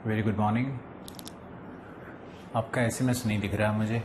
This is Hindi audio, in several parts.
Very good morning. आपका एसएमएस नहीं दिख रहा मुझे।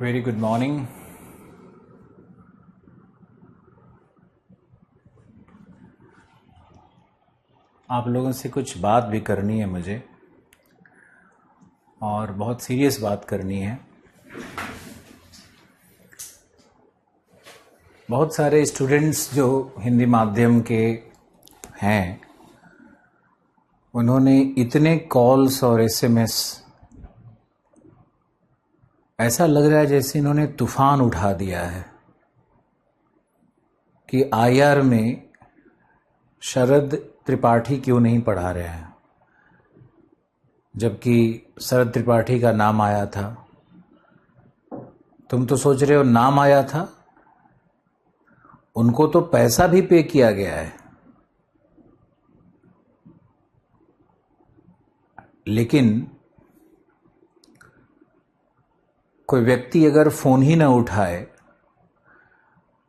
Very good morning. आप लोगों से कुछ बात भी करनी है मुझे, और बहुत सीरियस बात करनी है। बहुत सारे स्टूडेंट्स जो हिंदी माध्यम के हैं, उन्होंने इतने कॉल्स और एसएमएस, ऐसा लग रहा है जैसे इन्होंने तूफान उठा दिया है कि आईआर में शरद त्रिपाठी क्यों नहीं पढ़ा रहे हैं, जबकि शरद त्रिपाठी का नाम आया था। तुम तो सोच रहे हो नाम आया था, उनको तो पैसा भी पे किया गया है। लेकिन कोई व्यक्ति अगर फोन ही न उठाए,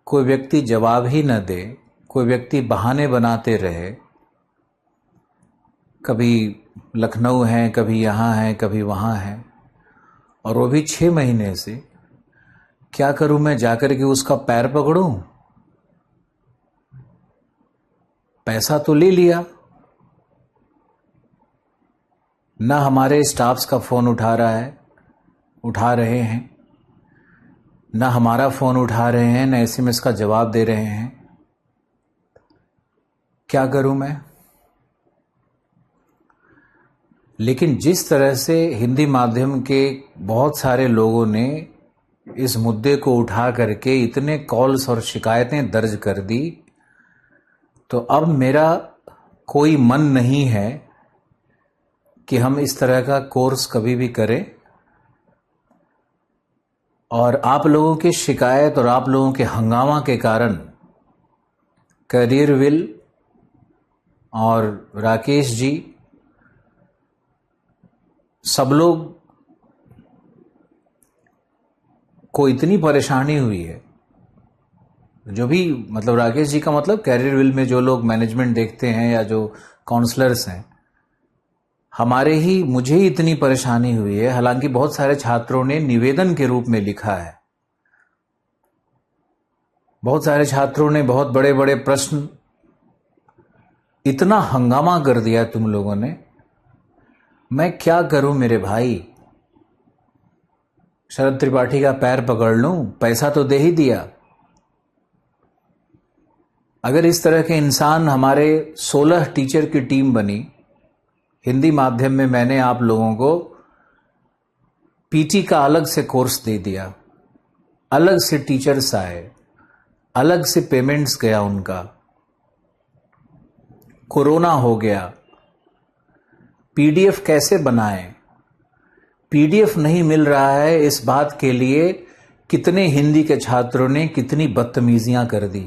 कोई व्यक्ति जवाब ही न दे, कोई व्यक्ति बहाने बनाते रहे, कभी लखनऊ है, कभी यहाँ है, कभी वहाँ है, और वो भी 6 महीने से, क्या करूं मैं? जाकर के उसका पैर पकड़ूं? पैसा तो ले लिया, ना हमारे स्टाफ्स का फोन उठा रहे हैं, ना हमारा फोन उठा रहे हैं, ना एसएमएस का जवाब दे रहे हैं। क्या करूं मैं? लेकिन जिस तरह से हिंदी माध्यम के बहुत सारे लोगों ने इस मुद्दे को उठा करके इतने कॉल्स और शिकायतें दर्ज कर दी, तो अब मेरा कोई मन नहीं है कि हम इस तरह का कोर्स कभी भी करें। और आप लोगों की शिकायत और आप लोगों के हंगामा के कारण करियर विल और राकेश जी, सब लोग को इतनी परेशानी हुई है। जो भी, मतलब राकेश जी का मतलब कैरियर विल में जो लोग मैनेजमेंट देखते हैं या जो काउंसलर्स हैं, मुझे ही इतनी परेशानी हुई है। हालांकि बहुत सारे छात्रों ने निवेदन के रूप में लिखा है, बहुत सारे छात्रों ने बहुत बड़े बड़े प्रश्न, इतना हंगामा कर दिया तुम लोगों ने। मैं क्या करूं मेरे भाई? शरद त्रिपाठी का पैर पकड़ लूं? पैसा तो दे ही दिया। अगर इस तरह के इंसान, हमारे 16 टीचर की टीम बनी हिंदी माध्यम में, मैंने आप लोगों को पीटी का अलग से कोर्स दे दिया, अलग से टीचर्स आए, अलग से पेमेंट्स गया उनका। कोरोना हो गया, पीडीएफ कैसे बनाएं? पीडीएफ नहीं मिल रहा है, इस बात के लिए कितने हिंदी के छात्रों ने कितनी बदतमीजियां कर दी।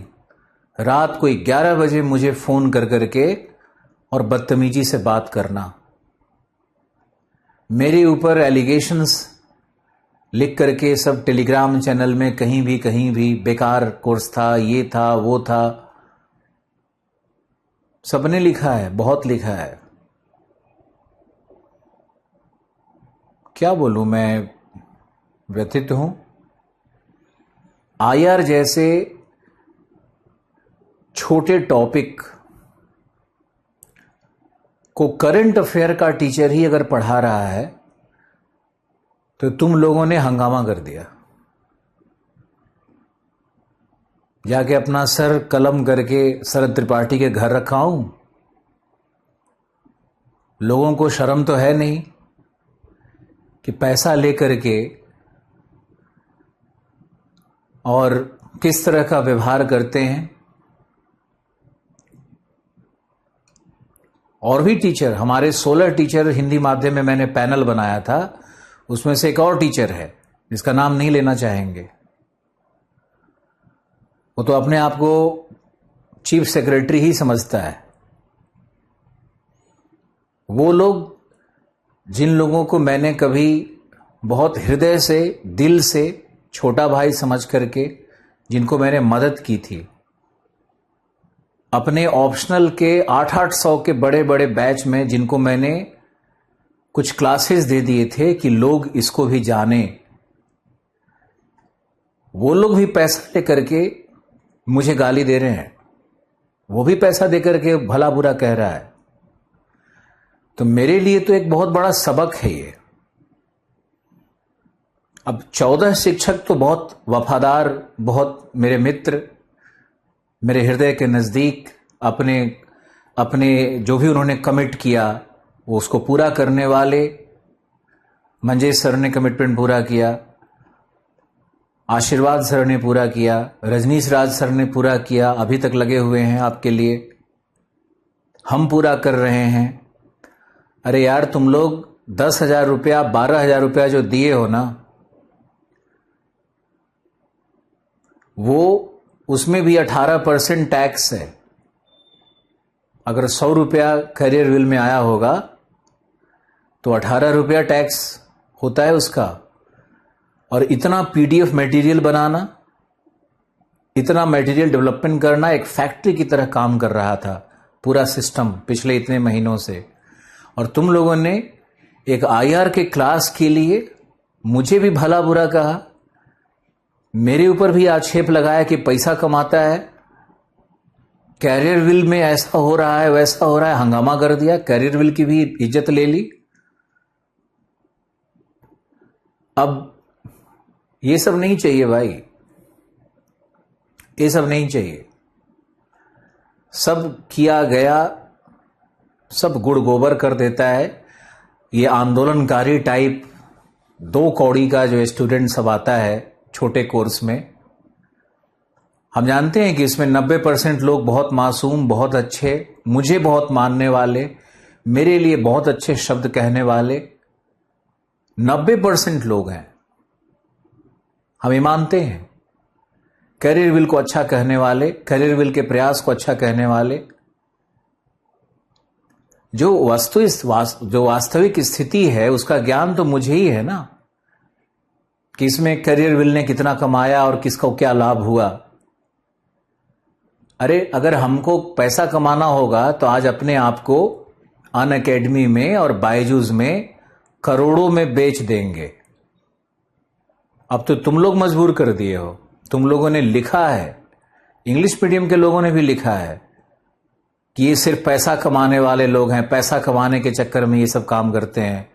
रात को 11 बजे मुझे फोन कर करके और बदतमीजी से बात करना। मेरे ऊपर एलिगेशंस लिख करके सब टेलीग्राम चैनल में कहीं भी बेकार कोर्स था, ये था, वो था, सबने लिखा है, बहुत लिखा है। क्या बोलूं, मैं व्यथित हूं। आईआर जैसे छोटे टॉपिक को करंट अफेयर का टीचर ही अगर पढ़ा रहा है तो तुम लोगों ने हंगामा कर दिया। जाके अपना सर कलम करके शरद त्रिपाठी के घर रखा हूं। लोगों को शर्म तो है नहीं कि पैसा लेकर के और किस तरह का व्यवहार करते हैं। और भी टीचर, हमारे 16 टीचर हिंदी माध्यम में मैंने पैनल बनाया था, उसमें से एक और टीचर है जिसका नाम नहीं लेना चाहेंगे। वो तो अपने आप को चीफ सेक्रेटरी ही समझता है। वो लोग, जिन लोगों को मैंने कभी बहुत हृदय से, दिल से छोटा भाई समझ करके जिनको मैंने मदद की थी, अपने ऑप्शनल के 800 के बड़े बड़े बैच में जिनको मैंने कुछ क्लासेस दे दिए थे कि लोग इसको भी जाने, वो लोग भी पैसा लेकर के मुझे गाली दे रहे हैं। वो भी पैसा देकर के भला बुरा कह रहा है। तो मेरे लिए तो एक बहुत बड़ा सबक है ये। अब 14 शिक्षक तो बहुत वफादार, बहुत मेरे मित्र, मेरे हृदय के नज़दीक, अपने जो भी उन्होंने कमिट किया वो उसको पूरा करने वाले। मंजेश सर ने कमिटमेंट पूरा किया, आशीर्वाद सर ने पूरा किया, रजनीश राज सर ने पूरा किया, अभी तक लगे हुए हैं आपके लिए। हम पूरा कर रहे हैं। अरे यार, तुम लोग 10,000 रुपया, 12,000 रुपया जो दिए हो ना, वो उसमें भी 18% टैक्स है। अगर 100 रुपया करियर व्हील में आया होगा तो 18 रुपया टैक्स होता है उसका। और इतना पीडीएफ मटेरियल बनाना, इतना मटेरियल डेवलपमेंट करना, एक फैक्ट्री की तरह काम कर रहा था पूरा सिस्टम पिछले इतने महीनों से। और तुम लोगों ने एक आईआर के क्लास के लिए मुझे भी भला बुरा कहा, मेरे ऊपर भी आक्षेप लगाया कि पैसा कमाता है, कैरियर व्हील में ऐसा हो रहा है, वैसा हो रहा है, हंगामा कर दिया, कैरियर व्हील की भी इज्जत ले ली। अब ये सब नहीं चाहिए भाई, ये सब नहीं चाहिए। सब किया गया सब गुड़ गोबर कर देता है। ये आंदोलनकारी टाइप 2 कौड़ी का जो स्टूडेंट सब आता है छोटे कोर्स में, हम जानते हैं कि इसमें 90% लोग बहुत मासूम, बहुत अच्छे, मुझे बहुत मानने वाले, मेरे लिए बहुत अच्छे शब्द कहने वाले 90% लोग हैं। हम ये मानते हैं। करियर व्हील को अच्छा कहने वाले, करियर व्हील के प्रयास को अच्छा कहने वाले। जो वास्तविक स्थिति है उसका ज्ञान तो मुझे ही है ना, कि इसमें करियर व्हील ने कितना कमाया और किसको क्या लाभ हुआ। अरे अगर हमको पैसा कमाना होगा तो आज अपने आप को अनअकैडमी में और बायजूस में करोड़ों में बेच देंगे। अब तो तुम लोग मजबूर कर दिए हो। तुम लोगों ने लिखा है, इंग्लिश मीडियम के लोगों ने भी लिखा है कि ये सिर्फ पैसा कमाने वाले लोग हैं, पैसा कमाने के चक्कर में ये सब काम करते हैं।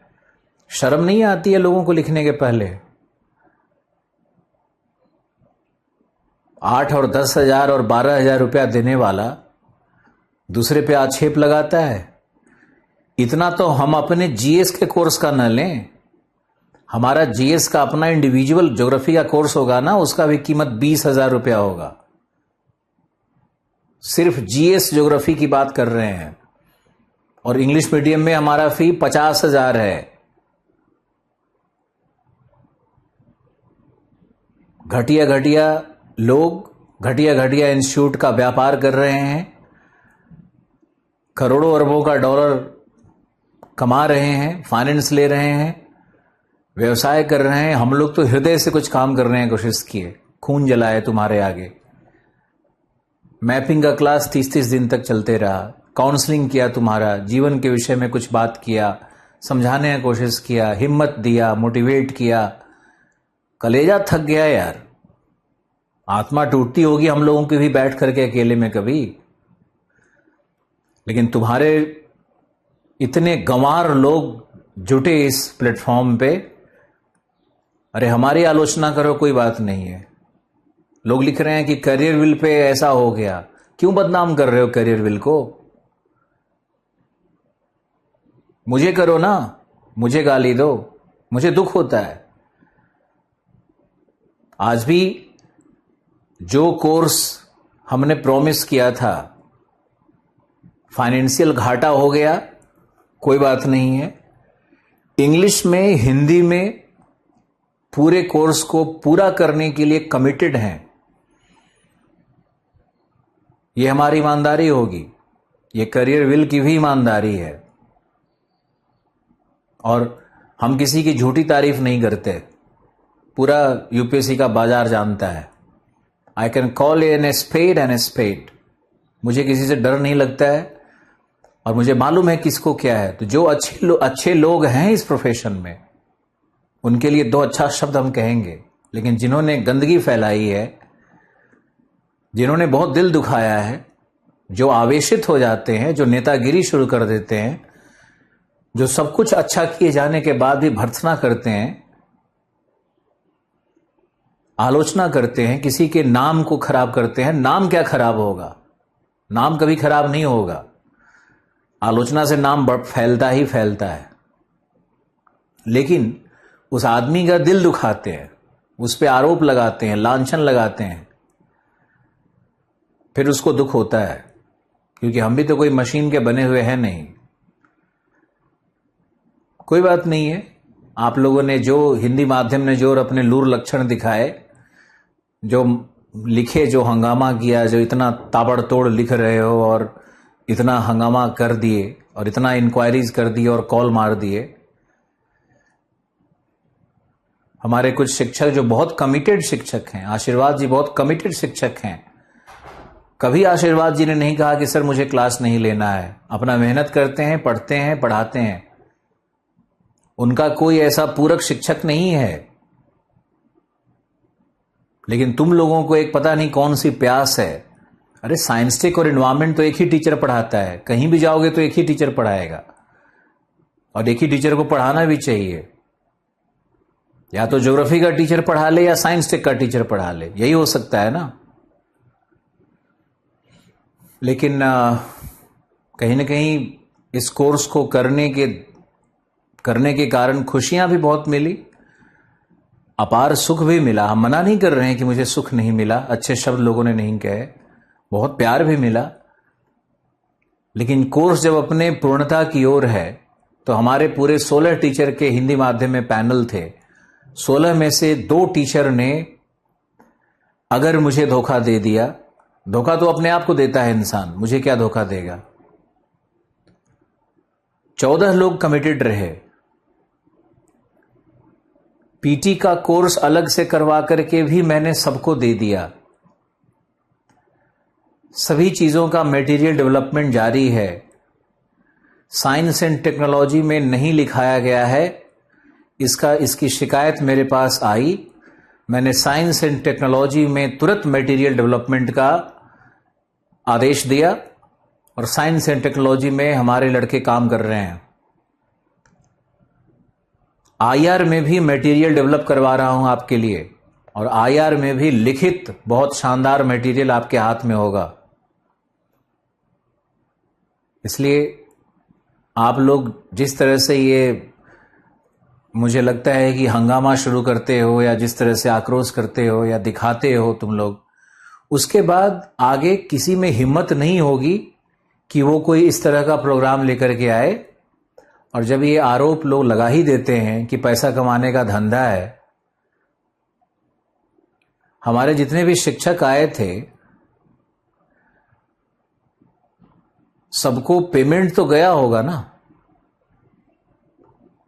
शर्म नहीं आती है लोगों को लिखने के पहले? 8 और 10,000 और 12,000 रुपया देने वाला दूसरे पे आक्षेप लगाता है। इतना तो हम अपने जीएस के कोर्स का न लें। हमारा जीएस का अपना इंडिविजुअल ज्योग्राफी का कोर्स होगा ना, उसका भी कीमत 20,000 रुपया होगा। सिर्फ जीएस ज्योग्राफी की बात कर रहे हैं। और इंग्लिश मीडियम में हमारा फी 50,000 है। घटिया घटिया लोग घटिया घटिया इंस्टीट्यूट का व्यापार कर रहे हैं। करोड़ों अरबों का डॉलर कमा रहे हैं, फाइनेंस ले रहे हैं, व्यवसाय कर रहे हैं। हम लोग तो हृदय से कुछ काम करने की कोशिश किए, खून जलाए तुम्हारे आगे। मैपिंग का क्लास 30-30 दिन तक चलते रहा, काउंसलिंग किया, तुम्हारा जीवन के विषय में कुछ बात किया, समझाने की कोशिश किया, हिम्मत दिया, मोटिवेट किया। कलेजा थक गया यार। आत्मा टूटती होगी हम लोगों की भी बैठ करके अकेले में कभी, लेकिन तुम्हारे इतने गंवार लोग जुटे इस प्लेटफॉर्म पे। अरे हमारी आलोचना करो, कोई बात नहीं है। लोग लिख रहे हैं कि करियर विल पे ऐसा हो गया। क्यों बदनाम कर रहे हो करियर विल को? मुझे करो ना, मुझे गाली दो, मुझे दुख होता है। आज भी जो कोर्स हमने प्रॉमिस किया था, फाइनेंशियल घाटा हो गया, कोई बात नहीं है। इंग्लिश में, हिंदी में पूरे कोर्स को पूरा करने के लिए कमिटेड हैं। ये हमारी ईमानदारी होगी, ये करियर विल की भी ईमानदारी है। और हम किसी की झूठी तारीफ नहीं करते, पूरा यूपीएससी का बाजार जानता है। I can call an spade an spade. मुझे किसी से डर नहीं लगता है और मुझे मालूम है किसको क्या है। तो जो अच्छे लोग हैं इस प्रोफेशन में, उनके लिए दो अच्छा शब्द हम कहेंगे। लेकिन जिन्होंने गंदगी फैलाई है, जिन्होंने बहुत दिल दुखाया है, जो आवेशित हो जाते हैं, जो नेतागिरी शुरू कर देते हैं, जो सब कुछ अच्छा किए जाने के बाद भी भर्त्सना करते हैं, आलोचना करते हैं, किसी के नाम को खराब करते हैं। नाम क्या खराब होगा? नाम कभी खराब नहीं होगा। आलोचना से नाम फैलता ही फैलता है। लेकिन उस आदमी का दिल दुखाते हैं, उस पे आरोप लगाते हैं, लांछन लगाते हैं, फिर उसको दुख होता है। क्योंकि हम भी तो कोई मशीन के बने हुए हैं नहीं। कोई बात नहीं है। आप लोगों ने जो हिंदी माध्यम ने जो अपने लूर लक्षण दिखाए, जो लिखे, जो हंगामा किया, जो इतना ताबड़तोड़ लिख रहे हो और इतना हंगामा कर दिए और इतना इंक्वायरीज कर दिए और कॉल मार दिए। हमारे कुछ शिक्षक जो बहुत कमिटेड शिक्षक हैं, आशीर्वाद जी बहुत कमिटेड शिक्षक हैं। कभी आशीर्वाद जी ने नहीं कहा कि सर मुझे क्लास नहीं लेना है। अपना मेहनत करते हैं, पढ़ते हैं, पढ़ाते हैं। उनका कोई ऐसा पूरक शिक्षक नहीं है। लेकिन तुम लोगों को एक पता नहीं कौन सी प्यास है। अरे साइंस टेक और एनवायरमेंट तो एक ही टीचर पढ़ाता है। कहीं भी जाओगे तो एक ही टीचर पढ़ाएगा और एक ही टीचर को पढ़ाना भी चाहिए। या तो ज्योग्राफी का टीचर पढ़ा ले या साइंस टेक का टीचर पढ़ा ले, यही हो सकता है ना। लेकिन कहीं ना कहीं इस कोर्स को करने के कारण खुशियां भी बहुत मिली, अपार सुख भी मिला। हम मना नहीं कर रहे हैं कि मुझे सुख नहीं मिला, अच्छे शब्द लोगों ने नहीं कहे, बहुत प्यार भी मिला। लेकिन कोर्स जब अपने पूर्णता की ओर है तो हमारे पूरे 16 टीचर के हिंदी माध्यम में पैनल थे। 16 में से 2 टीचर ने अगर मुझे धोखा दे दिया, धोखा तो अपने आप को देता है इंसान, मुझे क्या धोखा देगा। 14 लोग कमिटेड रहे। पीटी का कोर्स अलग से करवा करके भी मैंने सबको दे दिया। सभी चीजों का मटेरियल डेवलपमेंट जारी है। साइंस एंड टेक्नोलॉजी में नहीं लिखाया गया है, इसकी शिकायत मेरे पास आई। मैंने साइंस एंड टेक्नोलॉजी में तुरंत मटेरियल डेवलपमेंट का आदेश दिया और साइंस एंड टेक्नोलॉजी में हमारे लड़के काम कर रहे हैं। आईआर में भी मटेरियल डेवलप करवा रहा हूं आपके लिए और आईआर में भी लिखित बहुत शानदार मटेरियल आपके हाथ में होगा। इसलिए आप लोग जिस तरह से ये मुझे लगता है कि हंगामा शुरू करते हो या जिस तरह से आक्रोश करते हो या दिखाते हो तुम लोग, उसके बाद आगे किसी में हिम्मत नहीं होगी कि वो कोई इस तरह का प्रोग्राम लेकर के आए। और जब ये आरोप लोग लगा ही देते हैं कि पैसा कमाने का धंधा है, हमारे जितने भी शिक्षक आए थे सबको पेमेंट तो गया होगा ना।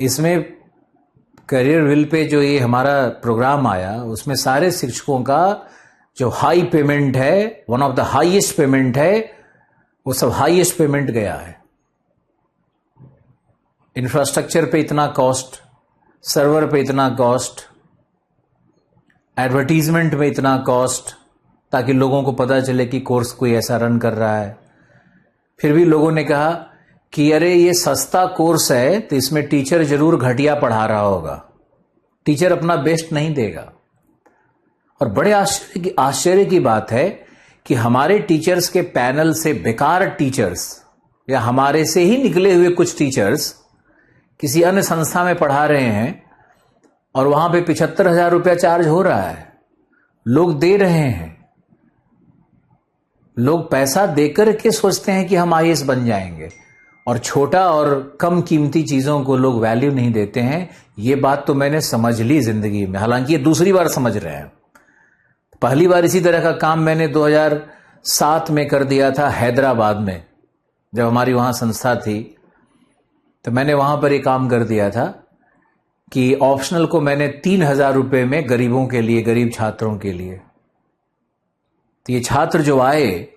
इसमें करियर विल पे जो ये हमारा प्रोग्राम आया, उसमें सारे शिक्षकों का जो हाई पेमेंट है, one of the highest payment है, वो सब हाईएस्ट पेमेंट गया है। इंफ्रास्ट्रक्चर पे इतना कॉस्ट, सर्वर पे इतना कॉस्ट, एडवर्टीजमेंट में इतना कॉस्ट, ताकि लोगों को पता चले कि कोर्स कोई ऐसा रन कर रहा है। फिर भी लोगों ने कहा कि अरे ये सस्ता कोर्स है तो इसमें टीचर जरूर घटिया पढ़ा रहा होगा, टीचर अपना बेस्ट नहीं देगा। और बड़े आश्चर्य की बात है कि हमारे टीचर्स के पैनल से बेकार टीचर्स, या हमारे से ही निकले हुए कुछ टीचर्स किसी अन्य संस्था में पढ़ा रहे हैं और वहां पे 75,000 रुपया चार्ज हो रहा है, लोग दे रहे हैं। लोग पैसा देकर के सोचते हैं कि हम आईएएस बन जाएंगे, और छोटा और कम कीमती चीजों को लोग वैल्यू नहीं देते हैं। ये बात तो मैंने समझ ली जिंदगी में, हालांकि ये दूसरी बार समझ रहे हैं। पहली बार इसी तरह का काम मैंने 2007 में कर दिया था हैदराबाद में, जब हमारी वहां संस्था थी। तो मैंने वहां पर एक काम कर दिया था कि ऑप्शनल को मैंने 3,000 रुपए में गरीबों के लिए, गरीब छात्रों के लिए। तो ये छात्र जो आए,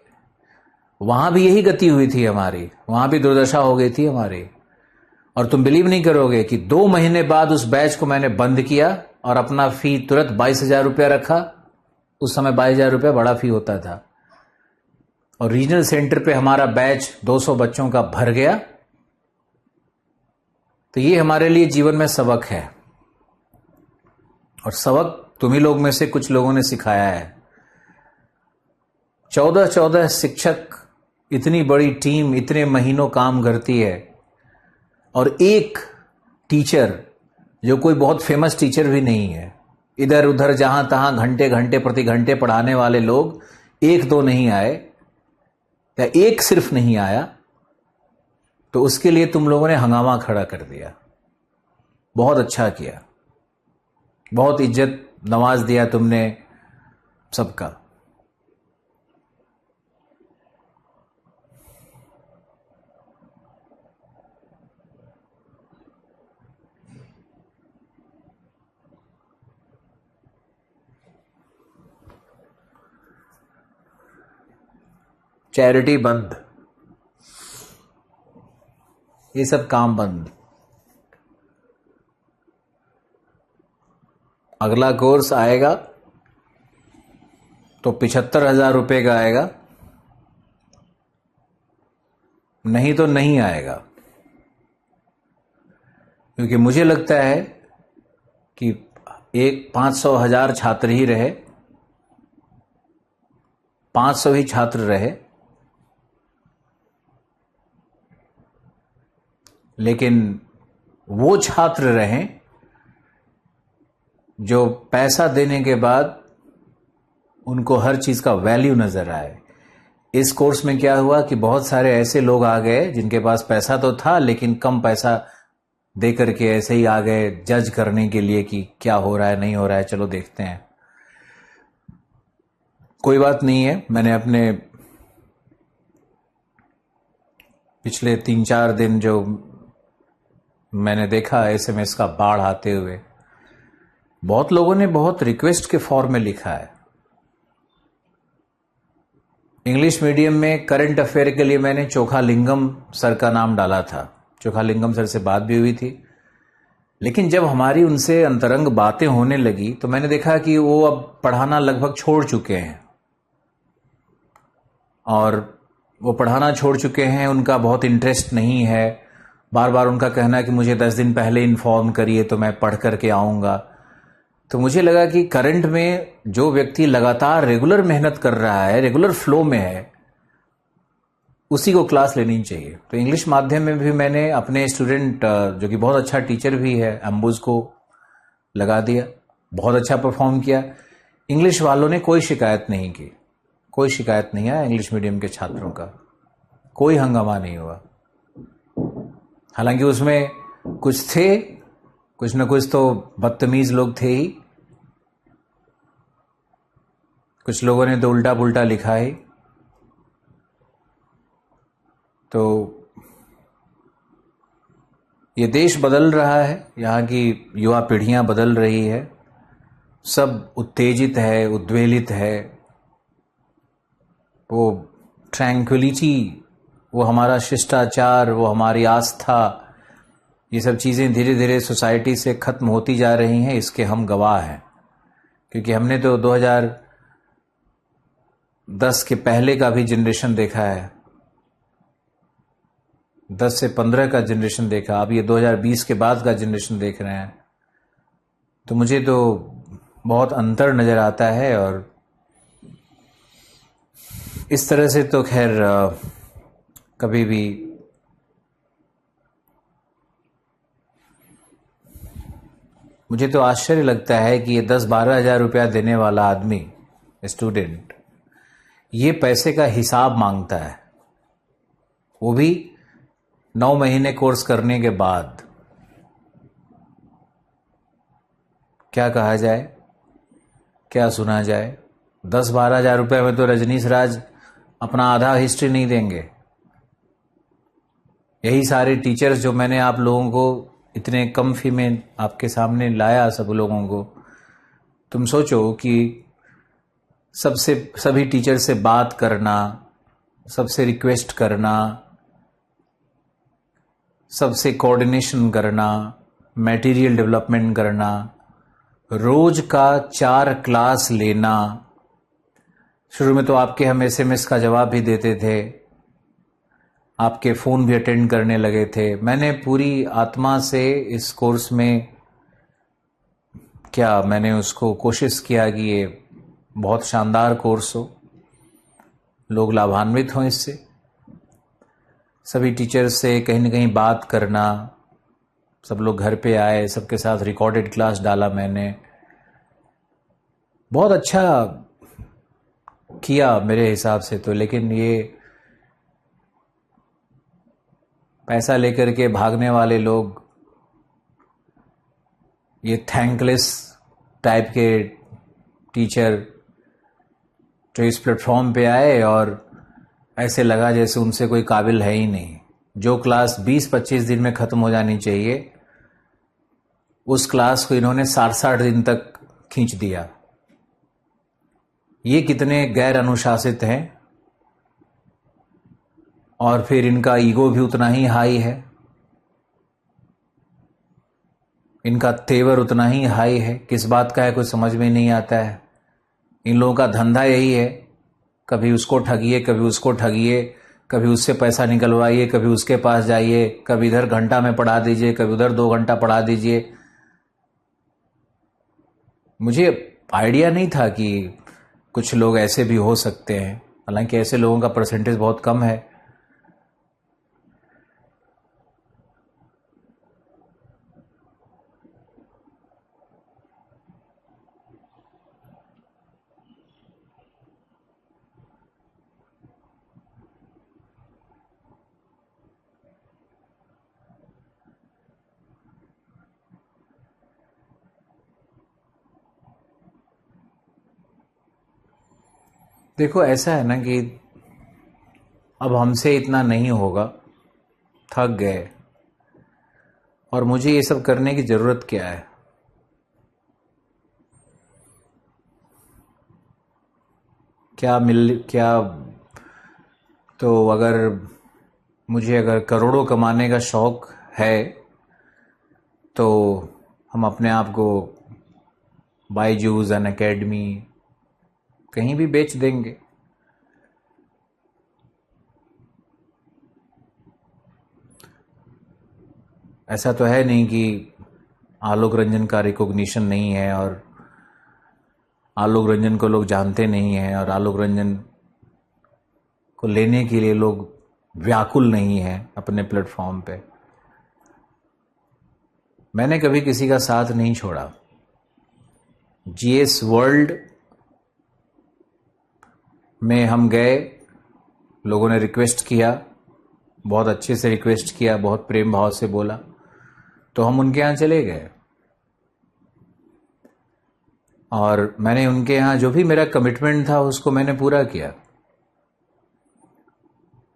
वहां भी यही गति हुई थी हमारी, वहां भी दुर्दशा हो गई थी हमारी। और तुम बिलीव नहीं करोगे कि 2 महीने बाद उस बैच को मैंने बंद किया और अपना फी तुरंत 22,000 रुपया रखा। उस समय 22,000 रुपया बड़ा फी होता था। और रीजनल सेंटर पे हमारा बैच 200 बच्चों का भर गया। तो ये हमारे लिए जीवन में सबक है, और सबक तुम्ही लोग में से कुछ लोगों ने सिखाया है। 14 शिक्षक, इतनी बड़ी टीम इतने महीनों काम करती है, और एक टीचर जो कोई बहुत फेमस टीचर भी नहीं है, इधर उधर जहां तहां घंटे घंटे प्रति घंटे पढ़ाने वाले लोग 1-2 नहीं आए, या एक सिर्फ नहीं आया, तो उसके लिए तुम लोगों ने हंगामा खड़ा कर दिया। बहुत अच्छा किया, बहुत इज्जत नवाज दिया तुमने सबका। चैरिटी बंद, ये सब काम बंद। अगला कोर्स आएगा तो 75,000 रुपए का आएगा, नहीं तो नहीं आएगा। क्योंकि मुझे लगता है कि 500,000 छात्र ही रहे, 500 ही छात्र रहे, लेकिन वो छात्र रहें जो पैसा देने के बाद उनको हर चीज का वैल्यू नजर आए। इस कोर्स में क्या हुआ कि बहुत सारे ऐसे लोग आ गए जिनके पास पैसा तो था, लेकिन कम पैसा दे करके ऐसे ही आ गए जज करने के लिए कि क्या हो रहा है नहीं हो रहा है, चलो देखते हैं। कोई बात नहीं है। मैंने अपने पिछले 3-4 दिन जो मैंने देखा एसएमएस का बाढ़ आते हुए, बहुत लोगों ने बहुत रिक्वेस्ट के फॉर्म में लिखा है। इंग्लिश मीडियम में करंट अफेयर के लिए मैंने चोखालिंगम सर का नाम डाला था। चोखालिंगम सर से बात भी हुई थी, लेकिन जब हमारी उनसे अंतरंग बातें होने लगी तो मैंने देखा कि वो अब पढ़ाना लगभग छोड़ चुके हैं, और वो पढ़ाना छोड़ चुके हैं, उनका बहुत इंटरेस्ट नहीं है। बार बार उनका कहना है कि मुझे 10 दिन पहले इन्फॉर्म करिए तो मैं पढ़ करके आऊँगा। तो मुझे लगा कि करंट में जो व्यक्ति लगातार रेगुलर मेहनत कर रहा है, रेगुलर फ्लो में है, उसी को क्लास लेनी चाहिए। तो इंग्लिश माध्यम में भी मैंने अपने स्टूडेंट जो कि बहुत अच्छा टीचर भी है, अंबुज को लगा दिया। बहुत अच्छा परफॉर्म किया। इंग्लिश वालों ने कोई शिकायत नहीं की, कोई शिकायत नहीं आया। इंग्लिश मीडियम के छात्रों का कोई हंगामा नहीं हुआ। हालांकि उसमें कुछ थे, कुछ न कुछ तो बदतमीज लोग थे ही। कुछ लोगों ने तो उल्टा पुल्टा लिखा है। तो ये देश बदल रहा है, यहाँ की युवा पीढ़ियां बदल रही है, सब उत्तेजित है, उद्वेलित है। वो ट्रैंक्विलिटी, वो हमारा शिष्टाचार, वो हमारी आस्था, ये सब चीज़ें धीरे धीरे सोसाइटी से ख़त्म होती जा रही हैं। इसके हम गवाह हैं, क्योंकि हमने तो 2010 के पहले का भी जनरेशन देखा है, 10 से 15 का जनरेशन देखा, अब ये 2020 के बाद का जनरेशन देख रहे हैं। तो मुझे तो बहुत अंतर नज़र आता है। और इस तरह से तो खैर कभी भी मुझे तो आश्चर्य लगता है कि ये 10-12 हज़ार रुपया देने वाला आदमी, स्टूडेंट, ये पैसे का हिसाब मांगता है, वो भी 9 महीने कोर्स करने के बाद। क्या कहा जाए, क्या सुना जाए? 10-12 हज़ार रुपये में तो रजनीश राज अपना आधा हिस्ट्री नहीं देंगे। यही सारे टीचर्स जो मैंने आप लोगों को इतने कम फी में आपके सामने लाया, सब लोगों को, तुम सोचो कि सभी टीचर से बात करना, सबसे रिक्वेस्ट करना, सबसे कोऑर्डिनेशन करना, मटेरियल डेवलपमेंट करना, रोज का 4 क्लास लेना। शुरू में तो आपके हम SMS का जवाब भी देते थे, आपके फ़ोन भी अटेंड करने लगे थे। मैंने पूरी आत्मा से इस कोर्स में मैंने उसको कोशिश किया कि ये बहुत शानदार कोर्स हो, लोग लाभान्वित हों इससे। सभी टीचर्स से कहीं न कहीं बात करना, सब लोग घर पे आए, सबके साथ रिकॉर्डेड क्लास डाला मैंने। बहुत अच्छा किया मेरे हिसाब से तो। लेकिन ये पैसा लेकर के भागने वाले लोग, ये थैंकलेस टाइप के टीचर जो इस प्लेटफॉर्म पे आए और ऐसे लगा जैसे उनसे कोई काबिल है ही नहीं। जो क्लास 20-25 दिन में ख़त्म हो जानी चाहिए, उस क्लास को इन्होंने 60-60 दिन तक खींच दिया। ये कितने गैर अनुशासित हैं। और फिर इनका ईगो भी उतना ही हाई है, इनका तेवर उतना ही हाई है। किस बात का है कुछ समझ में नहीं आता है। इन लोगों का धंधा यही है, कभी उसको ठगिए, कभी उसको ठगिए, कभी उससे पैसा निकलवाइए, कभी उसके पास जाइए, कभी इधर घंटा में पढ़ा दीजिए, कभी उधर 2 घंटा पढ़ा दीजिए। मुझे आइडिया नहीं था कि कुछ लोग ऐसे भी हो सकते हैं, हालांकि ऐसे लोगों का परसेंटेज बहुत कम है। देखो, ऐसा है ना कि अब हमसे इतना नहीं होगा, थक गए, और मुझे ये सब करने की ज़रूरत क्या है? क्या तो अगर करोड़ों कमाने का शौक है तो हम अपने आप को बायजूस, अनअकैडमी कहीं भी बेच देंगे। ऐसा तो है नहीं कि आलोक रंजन का रिकॉग्निशन नहीं है और आलोक रंजन को लोग जानते नहीं हैं और आलोक रंजन को लेने के लिए लोग व्याकुल नहीं हैं अपने प्लेटफॉर्म पे। मैंने कभी किसी का साथ नहीं छोड़ा। GS वर्ल्ड में हम गए, लोगों ने रिक्वेस्ट किया, बहुत अच्छे से रिक्वेस्ट किया, बहुत प्रेम भाव से बोला, तो हम उनके यहाँ चले गए और मैंने उनके यहाँ जो भी मेरा कमिटमेंट था उसको मैंने पूरा किया।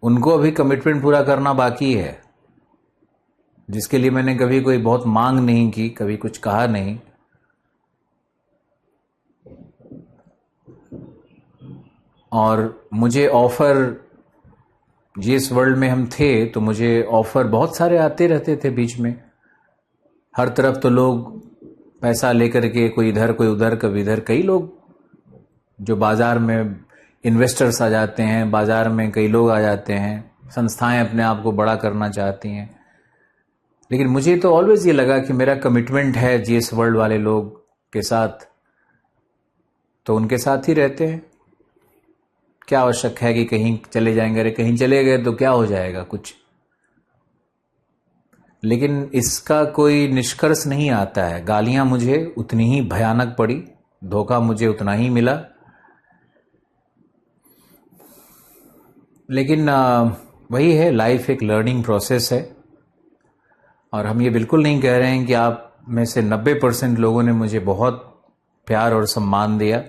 उनको अभी कमिटमेंट पूरा करना बाकी है। जिसके लिए मैंने कभी कोई बहुत मांग नहीं की, कभी कुछ कहा नहीं। और मुझे ऑफर, जिस वर्ल्ड में हम थे तो मुझे ऑफर बहुत सारे आते रहते थे बीच में। हर तरफ तो लोग पैसा लेकर के, कोई इधर कोई उधर, कभी इधर, कई लोग जो बाजार में इन्वेस्टर्स आ जाते हैं, बाजार में कई लोग आ जाते हैं, संस्थाएं अपने आप को बड़ा करना चाहती हैं। लेकिन मुझे तो ऑलवेज ये लगा कि मेरा कमिटमेंट है जीएस वर्ल्ड वाले लोग के साथ, तो उनके साथ ही रहते हैं। क्या आवश्यक है कि कहीं चले जाएंगे? अरे कहीं चले गए तो क्या हो जाएगा कुछ। लेकिन इसका कोई निष्कर्ष नहीं आता है। गालियां मुझे उतनी ही भयानक पड़ी, धोखा मुझे उतना ही मिला। लेकिन वही है, लाइफ एक लर्निंग प्रोसेस है। और हम ये बिल्कुल नहीं कह रहे हैं कि आप में से 90% लोगों ने मुझे बहुत प्यार और सम्मान दिया,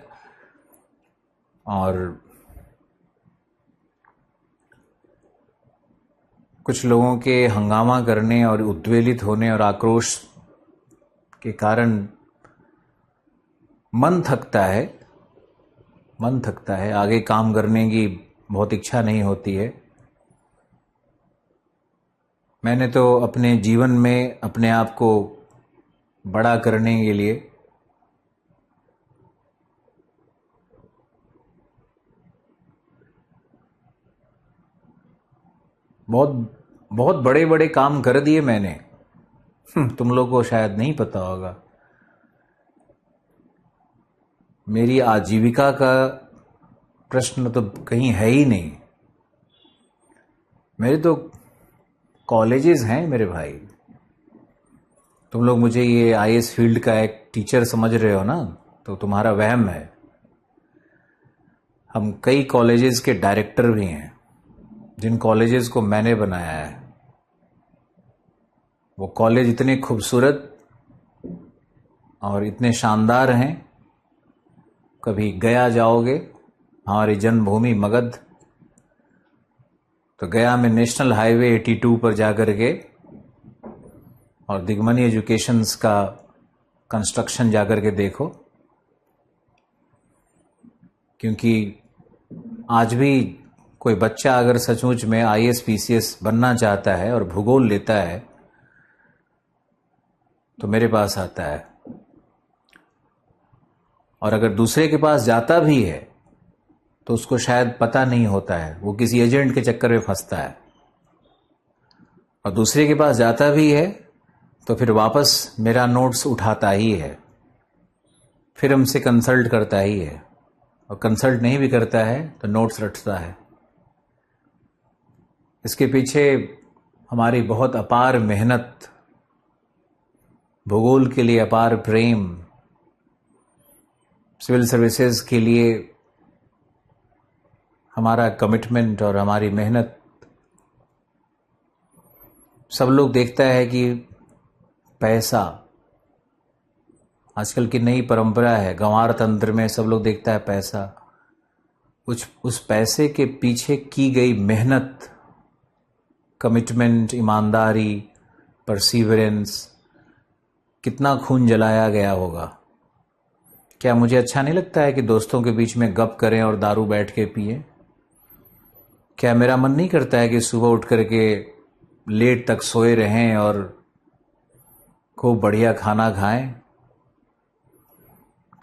और कुछ लोगों के हंगामा करने और उद्वेलित होने और आक्रोश के कारण मन थकता है, आगे काम करने की बहुत इच्छा नहीं होती है। मैंने तो अपने जीवन में अपने आप को बड़ा करने के लिए बहुत बड़े बड़े काम कर दिए मैंने। तुम लोग को शायद नहीं पता होगा, मेरी आजीविका का प्रश्न तो कहीं है ही नहीं। मेरे तो कॉलेजेस हैं मेरे भाई। तुम लोग मुझे ये आईएएस फील्ड का एक टीचर समझ रहे हो ना, तो तुम्हारा वहम है। हम कई कॉलेजेस के डायरेक्टर भी हैं, जिन कॉलेजेस को मैंने बनाया है। वो कॉलेज इतने खूबसूरत और इतने शानदार हैं, कभी गया जाओगे, हमारी जन्मभूमि मगध, तो गया में नेशनल हाईवे 82 पर जाकर के और दिग्मनी एजुकेशंस का कंस्ट्रक्शन जाकर के देखो। क्योंकि आज भी कोई बच्चा अगर सचमुच में आईएएस पीसीएस बनना चाहता है और भूगोल लेता है तो मेरे पास आता है। और अगर दूसरे के पास जाता भी है तो उसको शायद पता नहीं होता है, वो किसी एजेंट के चक्कर में फंसता है। और दूसरे के पास जाता भी है तो फिर वापस मेरा नोट्स उठाता ही है, फिर हमसे कंसल्ट करता ही है, और कंसल्ट नहीं भी करता है तो नोट्स रटता है। इसके पीछे हमारी बहुत अपार मेहनत, भूगोल के लिए अपार प्रेम, सिविल सर्विसेज के लिए हमारा कमिटमेंट और हमारी मेहनत। सब लोग देखता है कि पैसा, आजकल की नई परंपरा है गंवार तंत्र में, सब लोग देखता है पैसा। उस पैसे के पीछे की गई मेहनत, कमिटमेंट, ईमानदारी, परसीवरेंस, कितना खून जलाया गया होगा। क्या मुझे अच्छा नहीं लगता है कि दोस्तों के बीच में गप करें और दारू बैठ के पिए? क्या मेरा मन नहीं करता है कि सुबह उठ करके लेट तक सोए रहें और खूब बढ़िया खाना खाएं?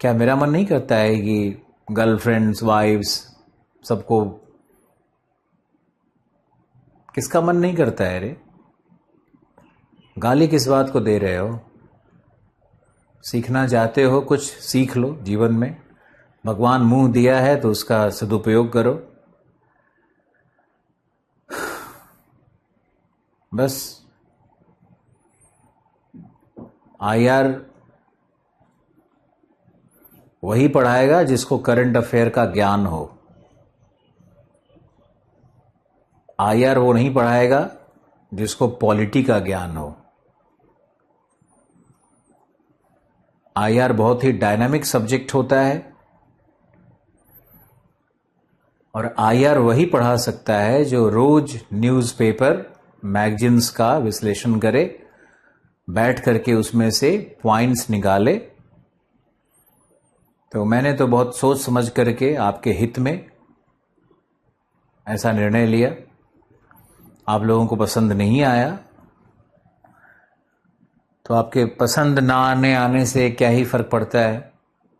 क्या मेरा मन नहीं करता है कि गर्लफ्रेंड्स, वाइफ्स, सबको, किसका मन नहीं करता है रे? गाली किस बात को दे रहे हो? सीखना चाहते हो, कुछ सीख लो जीवन में। भगवान मुंह दिया है तो उसका सदुपयोग करो। बस आईआर वही पढ़ाएगा जिसको करंट अफेयर का ज्ञान हो। आईआर वो नहीं पढ़ाएगा जिसको पॉलिटी का ज्ञान हो। आईआर बहुत ही डायनामिक सब्जेक्ट होता है, और आईआर वही पढ़ा सकता है जो रोज न्यूज़पेपर, मैगजीन्स का विश्लेषण करे बैठ करके उसमें से पॉइंट्स निकाले। तो मैंने तो बहुत सोच समझ करके आपके हित में ऐसा निर्णय लिया। आप लोगों को पसंद नहीं आया तो आपके पसंद ना आने से क्या ही फर्क पड़ता है।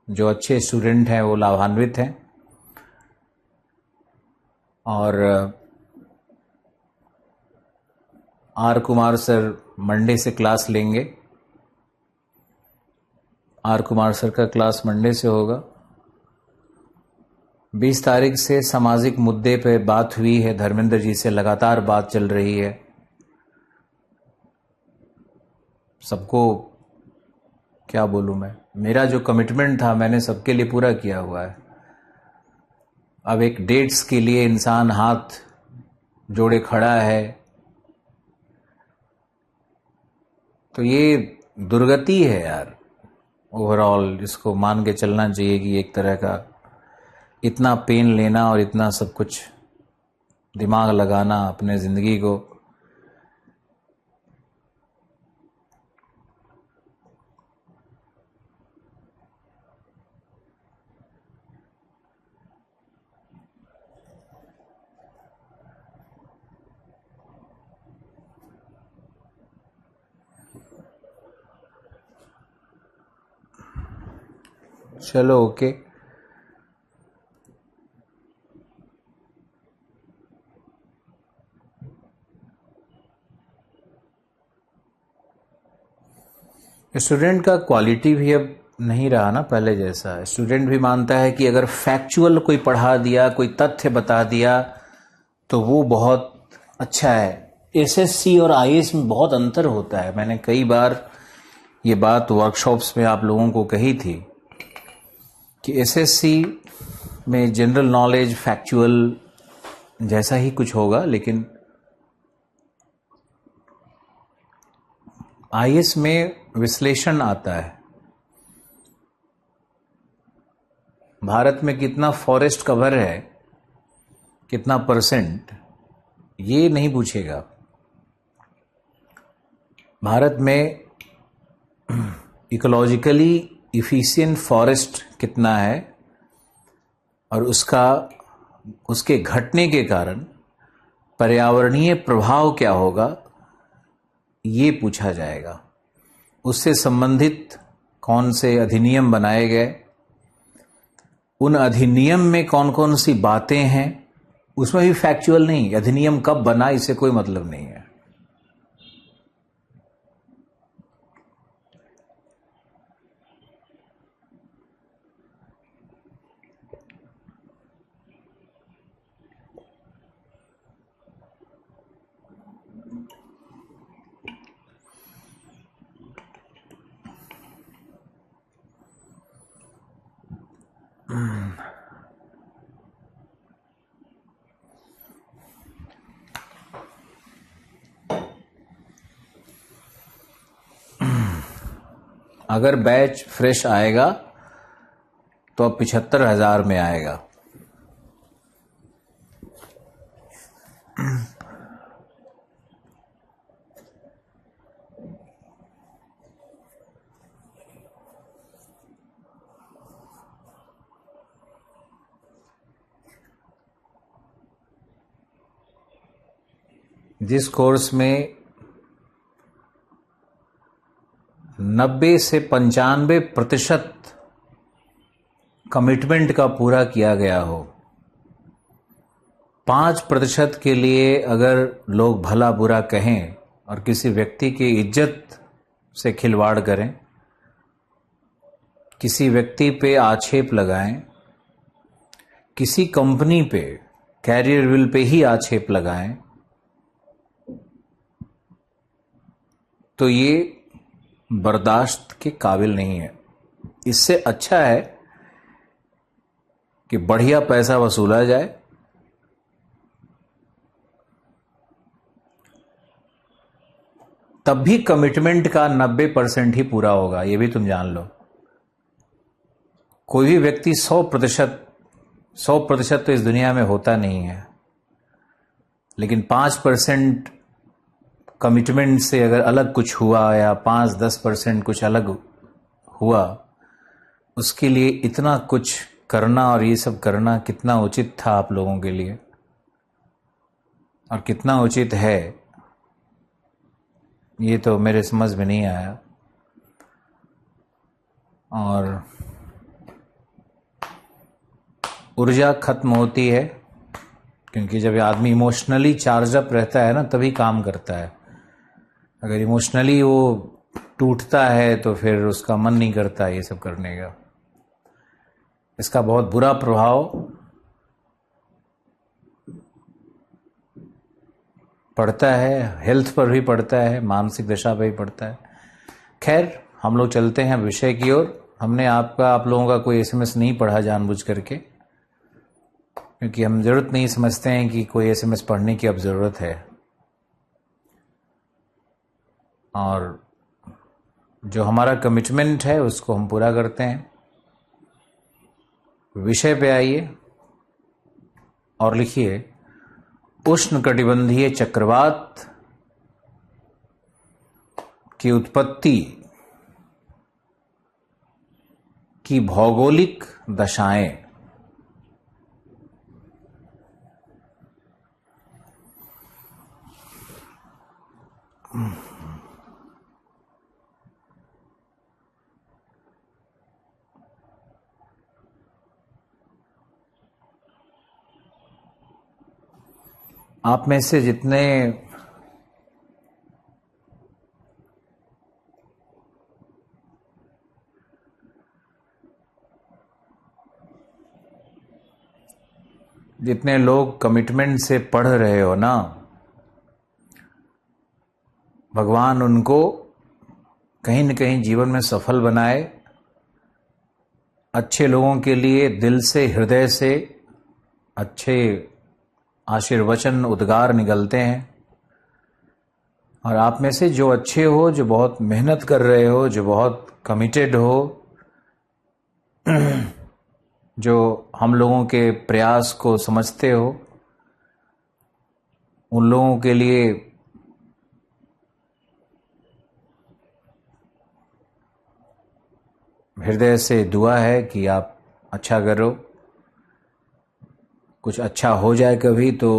जो अच्छे स्टूडेंट हैं वो लाभान्वित हैं। और आर कुमार सर मंडे से क्लास लेंगे। आर कुमार सर का क्लास मंडे से होगा। 20 तारीख से सामाजिक मुद्दे पे बात हुई है, धर्मेंद्र जी से लगातार बात चल रही है। सबको क्या बोलूं मैं, मेरा जो कमिटमेंट था मैंने सबके लिए पूरा किया हुआ है। अब एक डेट्स के लिए इंसान हाथ जोड़े खड़ा है तो ये दुर्गति है यार। ओवरऑल इसको मान के चलना चाहिए कि एक तरह का इतना पेन लेना और इतना सब कुछ दिमाग लगाना अपने जिंदगी को, चलो ओके। स्टूडेंट का क्वालिटी भी अब नहीं रहा ना पहले जैसा। स्टूडेंट भी मानता है कि अगर फैक्चुअल कोई पढ़ा दिया, कोई तथ्य बता दिया तो वो बहुत अच्छा है। एसएससी और आईएएस में बहुत अंतर होता है। मैंने कई बार ये बात वर्कशॉप्स में आप लोगों को कही थी कि एसएससी में जनरल नॉलेज फैक्चुअल जैसा ही कुछ होगा, लेकिन आईएएस में विश्लेषण आता है। भारत में कितना फॉरेस्ट कवर है, कितना परसेंट, ये नहीं पूछेगा। भारत में इकोलॉजिकली इफिशिएंट फॉरेस्ट कितना है और उसके घटने के कारण पर्यावरणीय प्रभाव क्या होगा, ये पूछा जाएगा। उससे संबंधित कौन से अधिनियम बनाए गए, उन अधिनियम में कौन कौन सी बातें हैं, उसमें भी फैक्चुअल नहीं। अधिनियम कब बना इससे कोई मतलब नहीं है। अगर बैच फ्रेश आएगा तो अब 75,000 में आएगा। जिस कोर्स में 90 से 95% कमिटमेंट का पूरा किया गया हो, 5% के लिए अगर लोग भला बुरा कहें और किसी व्यक्ति की इज्जत से खिलवाड़ करें, किसी व्यक्ति पे आक्षेप लगाएं, किसी कंपनी पे, कैरियर विल पे ही आक्षेप लगाएं, तो ये बर्दाश्त के काबिल नहीं है। इससे अच्छा है कि बढ़िया पैसा वसूला जाए, तब भी कमिटमेंट का 90% ही पूरा होगा। ये भी तुम जान लो। कोई भी व्यक्ति 100% तो इस दुनिया में होता नहीं है, लेकिन 5% कमिटमेंट से अगर अलग कुछ हुआ या 5-10% कुछ अलग हुआ, उसके लिए इतना कुछ करना और ये सब करना कितना उचित था आप लोगों के लिए, और कितना उचित है, ये तो मेरे समझ में नहीं आया। और ऊर्जा खत्म होती है, क्योंकि जब आदमी इमोशनली चार्ज अप रहता है ना, तभी काम करता है। अगर इमोशनली वो टूटता है तो फिर उसका मन नहीं करता ये सब करने का। इसका बहुत बुरा प्रभाव पड़ता है, हेल्थ पर भी पड़ता है, मानसिक दशा पर भी पड़ता है। खैर, हम लोग चलते हैं विषय की ओर। हमने आप लोगों का कोई एसएमएस नहीं पढ़ा जानबूझ करके, क्योंकि हम ज़रूरत नहीं समझते हैं कि कोई एसएमएस पढ़ने की अब ज़रूरत है। और जो हमारा कमिटमेंट है उसको हम पूरा करते हैं। विषय पे आइए और लिखिए, उष्णकटिबंधीय चक्रवात की उत्पत्ति की भौगोलिक दशाएं। आप में से जितने लोग कमिटमेंट से पढ़ रहे हो ना, भगवान उनको कहीं न कहीं जीवन में सफल बनाए। अच्छे लोगों के लिए दिल से, हृदय से अच्छे आशीर्वचन, उद्गार निकलते हैं। और आप में से जो अच्छे हो, जो बहुत मेहनत कर रहे हो, जो बहुत कमिटेड हो, जो हम लोगों के प्रयास को समझते हो, उन लोगों के लिए हृदय से दुआ है कि आप अच्छा करो। कुछ अच्छा हो जाए कभी तो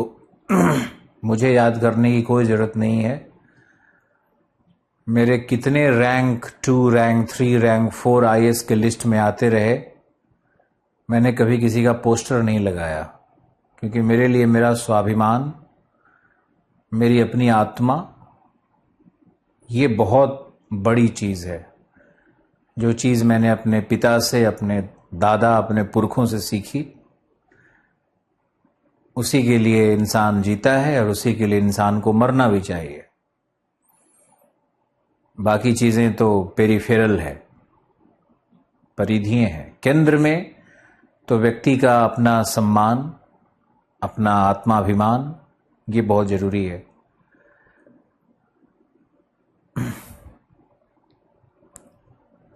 मुझे याद करने की कोई ज़रूरत नहीं है। मेरे कितने रैंक 2, रैंक 3, रैंक 4 आईएएस के लिस्ट में आते रहे, मैंने कभी किसी का पोस्टर नहीं लगाया, क्योंकि मेरे लिए मेरा स्वाभिमान, मेरी अपनी आत्मा, ये बहुत बड़ी चीज़ है। जो चीज़ मैंने अपने पिता से, अपने दादा, अपने पुरखों से सीखी, उसी के लिए इंसान जीता है और उसी के लिए इंसान को मरना भी चाहिए। बाकी चीज़ें तो पेरिफेरल है, परिधीय हैं। केंद्र में तो व्यक्ति का अपना सम्मान, अपना आत्माभिमान, ये बहुत ज़रूरी है।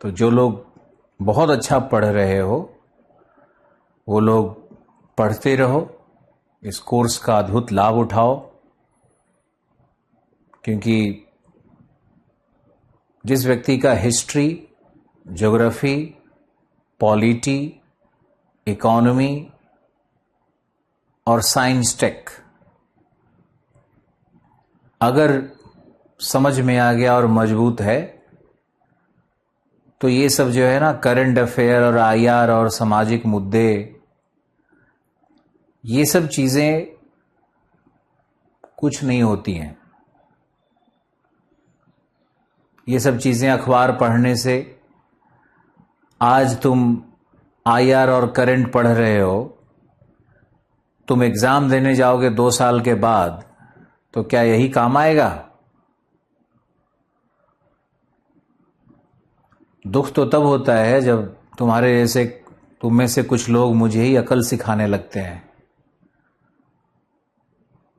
तो जो लोग बहुत अच्छा पढ़ रहे हो, वो लोग पढ़ते रहो, इस कोर्स का अद्भुत लाभ उठाओ, क्योंकि जिस व्यक्ति का हिस्ट्री, ज्योग्राफी, पॉलिटी, इकोनॉमी और साइंस टेक अगर समझ में आ गया और मजबूत है, तो ये सब जो है ना, करंट अफेयर और आईआर और सामाजिक मुद्दे, ये सब चीज़ें कुछ नहीं होती हैं। ये सब चीज़ें अखबार पढ़ने से, आज तुम आईआर और करंट पढ़ रहे हो, तुम एग्ज़ाम देने जाओगे 2 साल के बाद, तो क्या यही काम आएगा? दुख तो तब होता है जब तुम्हारे जैसे, तुम में से कुछ लोग मुझे ही अकल सिखाने लगते हैं।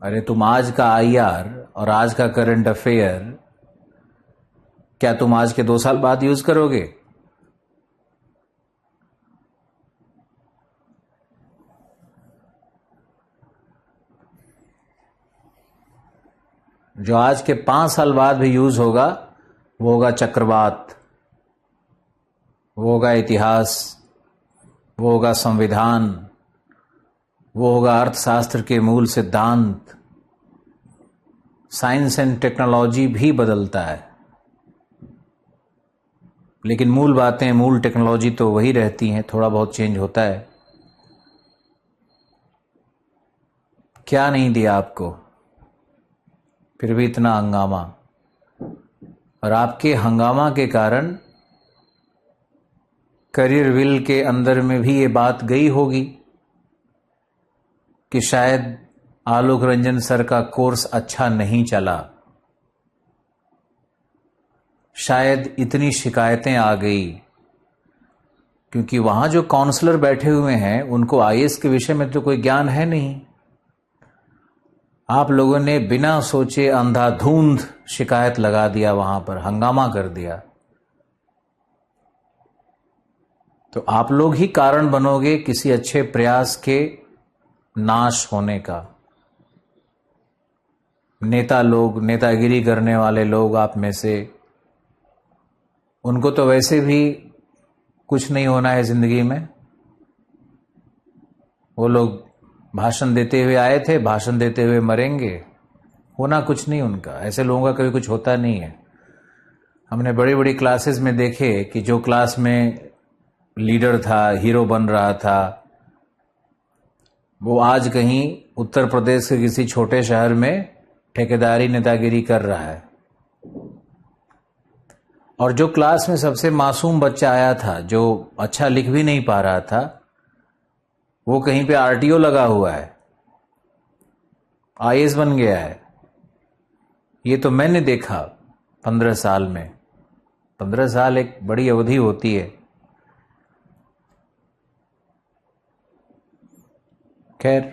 अरे तुम आज का आईआर और आज का करंट अफेयर क्या तुम आज के 2 साल बाद यूज करोगे? जो आज के 5 साल बाद भी यूज होगा वो होगा चक्रवात, वो होगा इतिहास, वो होगा संविधान, वो होगा अर्थशास्त्र के मूल सिद्धांत। साइंस एंड टेक्नोलॉजी भी बदलता है, लेकिन मूल बातें, मूल टेक्नोलॉजी तो वही रहती हैं, थोड़ा बहुत चेंज होता है। क्या नहीं दिया आपको, फिर भी इतना हंगामा। और आपके हंगामा के कारण करियर विल के अंदर में भी ये बात गई होगी कि शायद आलोक रंजन सर का कोर्स अच्छा नहीं चला, शायद इतनी शिकायतें आ गई, क्योंकि वहां जो काउंसलर बैठे हुए हैं उनको आईएएस के विषय में तो कोई ज्ञान है नहीं। आप लोगों ने बिना सोचे अंधाधुंध शिकायत लगा दिया, वहां पर हंगामा कर दिया। तो आप लोग ही कारण बनोगे किसी अच्छे प्रयास के नाश होने का। नेता लोग, नेतागिरी करने वाले लोग आप में से, उनको तो वैसे भी कुछ नहीं होना है जिंदगी में। वो लोग भाषण देते हुए आए थे, भाषण देते हुए मरेंगे, होना कुछ नहीं उनका। ऐसे लोगों का कभी कुछ होता नहीं है। हमने बड़ी बड़ी क्लासेस में देखे कि जो क्लास में लीडर था, हीरो बन रहा था, वो आज कहीं उत्तर प्रदेश के किसी छोटे शहर में ठेकेदारी नेतागिरी कर रहा है। और जो क्लास में सबसे मासूम बच्चा आया था, जो अच्छा लिख भी नहीं पा रहा था, वो कहीं पे आरटीओ लगा हुआ है, आईएएस बन गया है। ये तो मैंने देखा 15 साल में। 15 साल एक बड़ी अवधि होती है। खैर,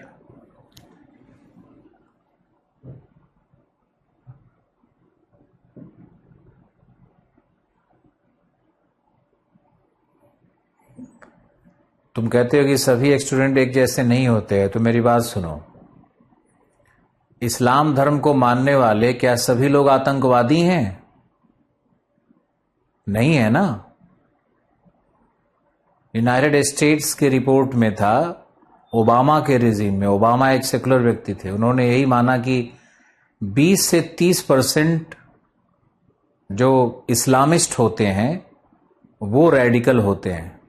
तुम कहते हो कि सभी स्टूडेंट एक जैसे नहीं होते हैं, तो मेरी बात सुनो। इस्लाम धर्म को मानने वाले क्या सभी लोग आतंकवादी हैं? नहीं है ना। यूनाइटेड स्टेट्स की रिपोर्ट में था, ओबामा के रिजीम में, ओबामा एक सेकुलर व्यक्ति थे, उन्होंने यही माना कि 20 से 30% जो इस्लामिस्ट होते हैं वो रेडिकल होते हैं,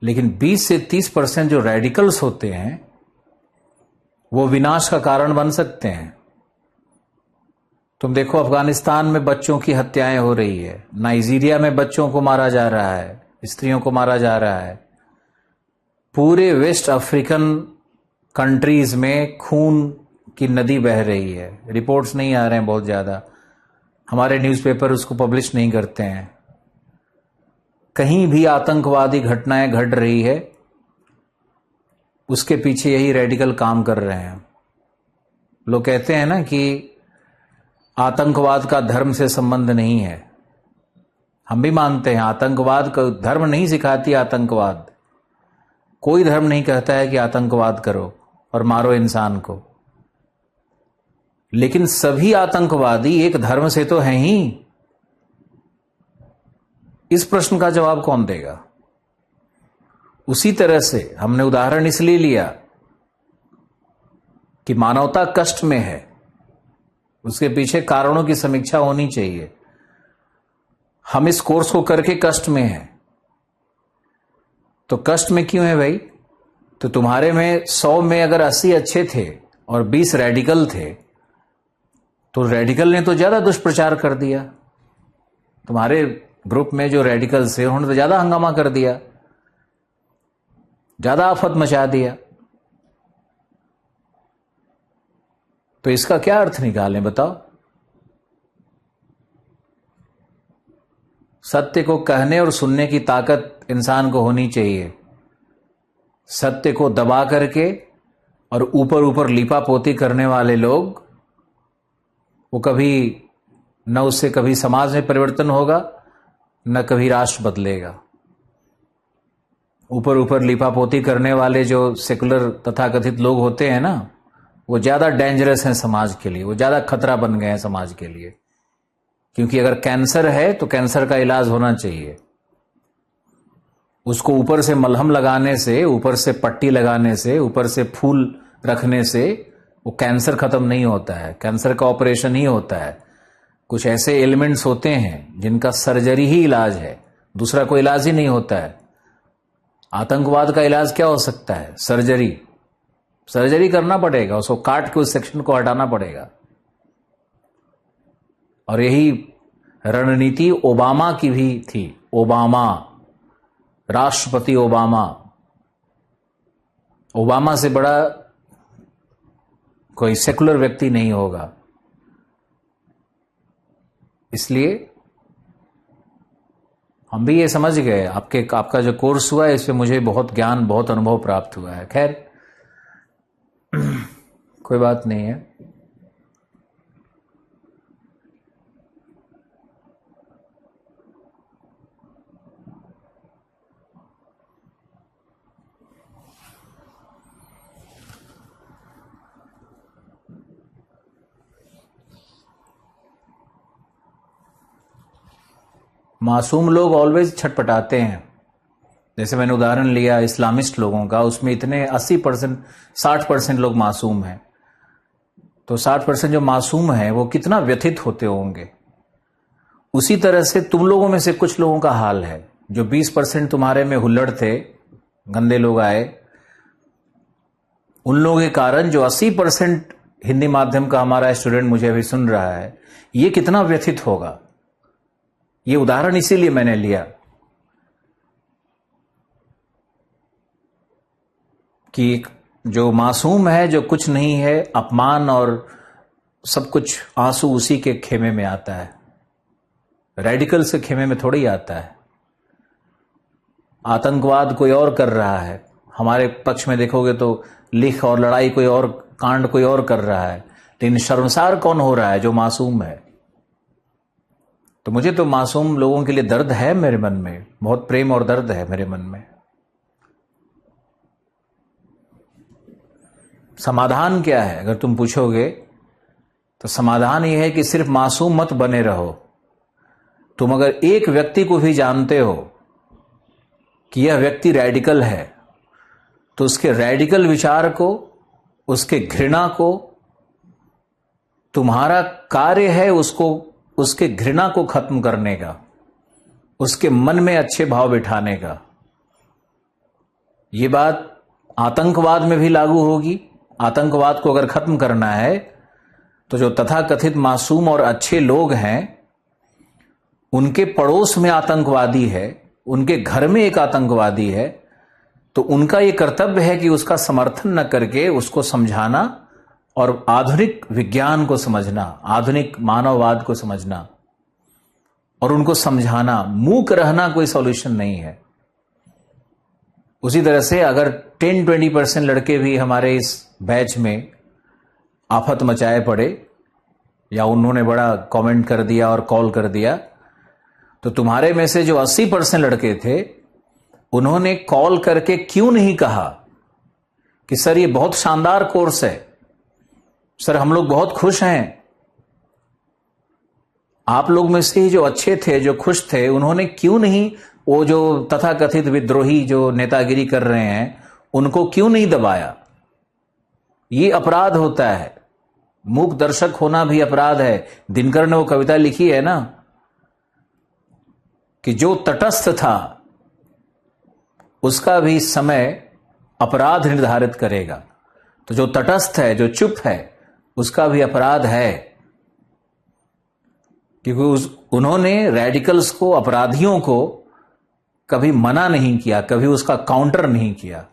लेकिन 20 से 30% जो रेडिकल्स होते हैं वो विनाश का कारण बन सकते हैं। तुम देखो, अफगानिस्तान में बच्चों की हत्याएं हो रही है, नाइजीरिया में बच्चों को मारा जा रहा है, स्त्रियों को मारा जा रहा है। पूरे वेस्ट अफ्रीकन कंट्रीज में खून की नदी बह रही है। रिपोर्ट्स नहीं आ रहे हैं बहुत ज्यादा, हमारे न्यूज़पेपर उसको पब्लिश नहीं करते हैं। कहीं भी आतंकवादी घटनाएं घट रही है, उसके पीछे यही रेडिकल काम कर रहे हैं। लोग कहते हैं ना कि आतंकवाद का धर्म से संबंध नहीं है। हम भी मानते हैं आतंकवाद का धर्म नहीं सिखाती आतंकवाद। कोई धर्म नहीं कहता है कि आतंकवाद करो और मारो इंसान को, लेकिन सभी आतंकवादी एक धर्म से तो हैं ही। इस प्रश्न का जवाब कौन देगा? उसी तरह से हमने उदाहरण इसलिए लिया कि मानवता कष्ट में है, उसके पीछे कारणों की समीक्षा होनी चाहिए। हम इस कोर्स को करके कष्ट में हैं, तो कष्ट में क्यों है भाई? तो तुम्हारे में 100 में अगर 80 अच्छे थे और 20 रेडिकल थे, तो रेडिकल ने तो ज्यादा दुष्प्रचार कर दिया। तुम्हारे ग्रुप में जो रेडिकल्स थे उन्होंने तो ज्यादा हंगामा कर दिया, ज्यादा आफत मचा दिया। तो इसका क्या अर्थ निकालें बताओ? सत्य को कहने और सुनने की ताकत इंसान को होनी चाहिए। सत्य को दबा करके और ऊपर ऊपर लीपापोती करने वाले लोग, वो कभी न उससे कभी समाज में परिवर्तन होगा, न कभी राष्ट्र बदलेगा। ऊपर ऊपर लीपापोती करने वाले जो सेकुलर तथाकथित लोग होते हैं ना, वो ज्यादा डेंजरस हैं समाज के लिए, वो ज्यादा खतरा बन गए हैं समाज के लिए। क्योंकि अगर कैंसर है तो कैंसर का इलाज होना चाहिए। उसको ऊपर से मलहम लगाने से, ऊपर से पट्टी लगाने से, ऊपर से फूल रखने से वो कैंसर खत्म नहीं होता है। कैंसर का ऑपरेशन ही होता है। कुछ ऐसे एलिमेंट्स होते हैं जिनका सर्जरी ही इलाज है, दूसरा कोई इलाज ही नहीं होता है। आतंकवाद का इलाज क्या हो सकता है? सर्जरी। सर्जरी करना पड़ेगा, उसको काट के उस सेक्शन को हटाना पड़ेगा। और यही रणनीति ओबामा की भी थी। ओबामा, राष्ट्रपति ओबामा, ओबामा से बड़ा कोई सेकुलर व्यक्ति नहीं होगा। इसलिए हम भी ये समझ गए। आपका जो कोर्स हुआ है इसमें मुझे बहुत ज्ञान, बहुत अनुभव प्राप्त हुआ है। खैर कोई बात नहीं है। मासूम लोग ऑलवेज छटपटाते हैं। जैसे मैंने उदाहरण लिया इस्लामिस्ट लोगों का, उसमें इतने 80%, 60% लोग मासूम हैं। तो 60% जो मासूम हैं वो कितना व्यथित होते होंगे। उसी तरह से तुम लोगों में से कुछ लोगों का हाल है। जो 20% तुम्हारे में हुल्लड़ थे, गंदे लोग आए, उन लोगों के कारण जो 80% हिंदी माध्यम का हमारा स्टूडेंट मुझे अभी सुन रहा है, ये कितना व्यथित होगा। ये उदाहरण इसीलिए मैंने लिया कि जो मासूम है, जो कुछ नहीं है, अपमान और सब कुछ आंसू उसी के खेमे में आता है। रेडिकल से खेमे में थोड़ी आता है। आतंकवाद कोई और कर रहा है, हमारे पक्ष में देखोगे तो लिख और लड़ाई कोई और, कांड कोई और कर रहा है, लेकिन शर्मसार कौन हो रहा है? जो मासूम है। तो मुझे तो मासूम लोगों के लिए दर्द है मेरे मन में, बहुत प्रेम और दर्द है मेरे मन में। समाधान क्या है अगर तुम पूछोगे, तो समाधान यह है कि सिर्फ मासूम मत बने रहो। तुम अगर एक व्यक्ति को भी जानते हो कि यह व्यक्ति रेडिकल है, तो उसके रेडिकल विचार को, उसके घृणा को, तुम्हारा कार्य है उसको, उसके घृणा को खत्म करने का, उसके मन में अच्छे भाव बिठाने का। यह बात आतंकवाद में भी लागू होगी। आतंकवाद को अगर खत्म करना है तो जो तथाकथित मासूम और अच्छे लोग हैं, उनके पड़ोस में आतंकवादी है, उनके घर में एक आतंकवादी है, तो उनका यह कर्तव्य है कि उसका समर्थन न करके उसको समझाना और आधुनिक विज्ञान को समझना, आधुनिक मानववाद को समझना और उनको समझाना। मूक रहना कोई सॉल्यूशन नहीं है। उसी तरह से अगर 10-20% लड़के भी हमारे इस बैच में आफत मचाए पड़े या उन्होंने बड़ा कमेंट कर दिया और कॉल कर दिया, तो तुम्हारे में से जो 80% लड़के थे, उन्होंने कॉल करके क्यों नहीं कहा कि सर ये बहुत शानदार कोर्स है, सर हम लोग बहुत खुश हैं। आप लोग में से ही जो अच्छे थे, जो खुश थे, उन्होंने क्यों नहीं वो जो तथाकथित विद्रोही जो नेतागिरी कर रहे हैं, उनको क्यों नहीं दबाया? ये अपराध होता है। मूक दर्शक होना भी अपराध है। दिनकर ने वो कविता लिखी है ना कि जो तटस्थ था उसका भी समय अपराध निर्धारित करेगा। तो जो तटस्थ है, जो चुप है, उसका भी अपराध है, क्योंकि उन्होंने रेडिकल्स को, अपराधियों को कभी मना नहीं किया, कभी उसका काउंटर नहीं किया।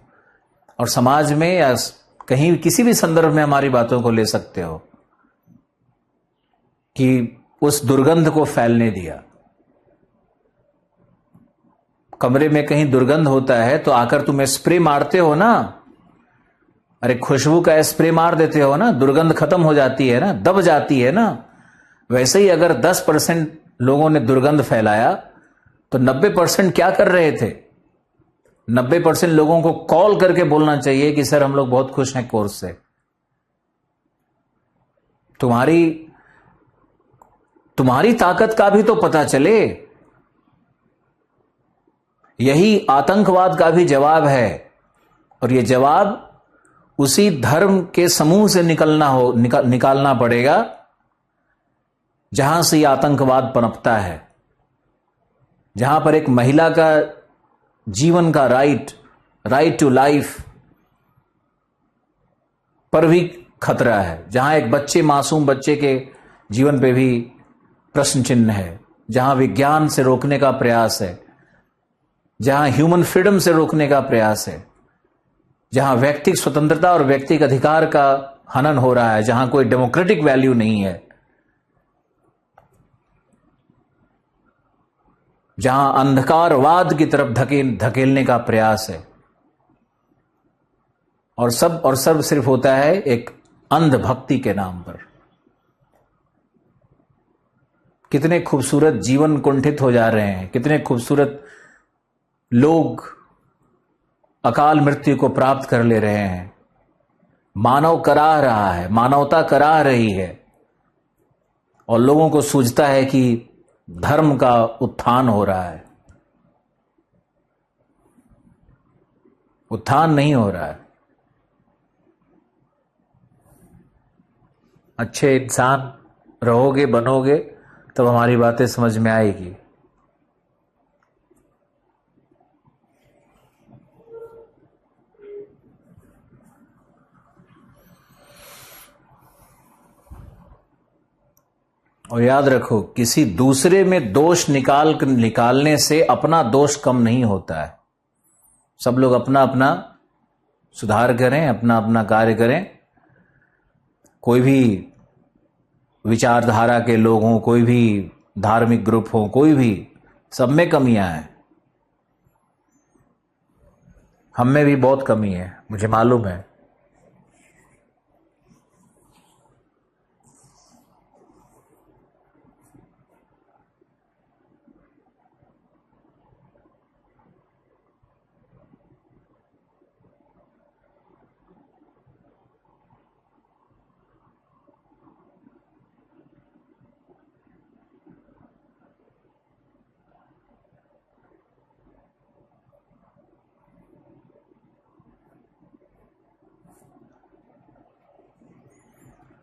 और समाज में या कहीं किसी भी संदर्भ में हमारी बातों को ले सकते हो कि उस दुर्गंध को फैलने दिया। कमरे में कहीं दुर्गंध होता है तो आकर तुम स्प्रे मारते हो ना, अरे खुशबू का स्प्रे मार देते हो ना, दुर्गंध खत्म हो जाती है ना, दब जाती है ना। वैसे ही अगर 10% लोगों ने दुर्गंध फैलाया तो 90% क्या कर रहे थे? 90% लोगों को कॉल करके बोलना चाहिए कि सर हम लोग बहुत खुश हैं कोर्स से। तुम्हारी ताकत का भी तो पता चले। यही आतंकवाद का भी जवाब है, और यह जवाब उसी धर्म के समूह से निकालना पड़ेगा जहां से यह आतंकवाद पनपता है, जहां पर एक महिला का जीवन का राइट टू लाइफ पर भी खतरा है, जहां एक मासूम बच्चे के जीवन पे भी प्रश्न चिन्ह है, जहां विज्ञान से रोकने का प्रयास है, जहां ह्यूमन फ्रीडम से रोकने का प्रयास है, जहां व्यक्तिगत स्वतंत्रता और व्यक्तिगत अधिकार का हनन हो रहा है, जहां कोई डेमोक्रेटिक वैल्यू नहीं है, जहां अंधकारवाद की तरफ धकेलने का प्रयास है, और सब सिर्फ होता है एक अंधभक्ति के नाम पर। कितने खूबसूरत जीवन कुंठित हो जा रहे हैं, कितने खूबसूरत लोग अकाल मृत्यु को प्राप्त कर ले रहे हैं। मानव कराह रहा है, मानवता कराह रही है, और लोगों को सूझता है कि धर्म का उत्थान हो रहा है। उत्थान नहीं हो रहा है। अच्छे इंसान रहोगे, बनोगे, तब हमारी बातें समझ में आएगी। और याद रखो, किसी दूसरे में दोष निकालने से अपना दोष कम नहीं होता है। सब लोग अपना अपना सुधार करें, अपना अपना कार्य करें। कोई भी विचारधारा के लोग हों, कोई भी धार्मिक ग्रुप हो, कोई भी, सब में कमियां हैं। हम में भी बहुत कमी है, मुझे मालूम है।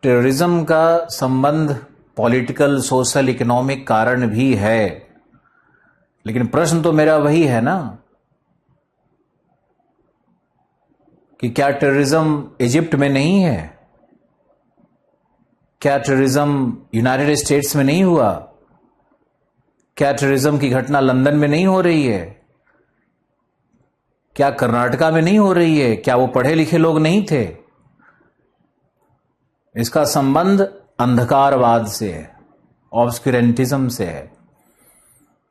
टेररिज्म का संबंध पॉलिटिकल, सोशल, इकोनॉमिक कारण भी है, लेकिन प्रश्न तो मेरा वही है ना कि क्या टेररिज्म इजिप्ट में नहीं है? क्या टेररिज्म यूनाइटेड स्टेट्स में नहीं हुआ? क्या टेररिज्म की घटना लंदन में नहीं हो रही है? क्या कर्नाटका में नहीं हो रही है? क्या वो पढ़े लिखे लोग नहीं थे? इसका संबंध अंधकारवाद से है, ऑब्सक्यूरेंटिज्म से है।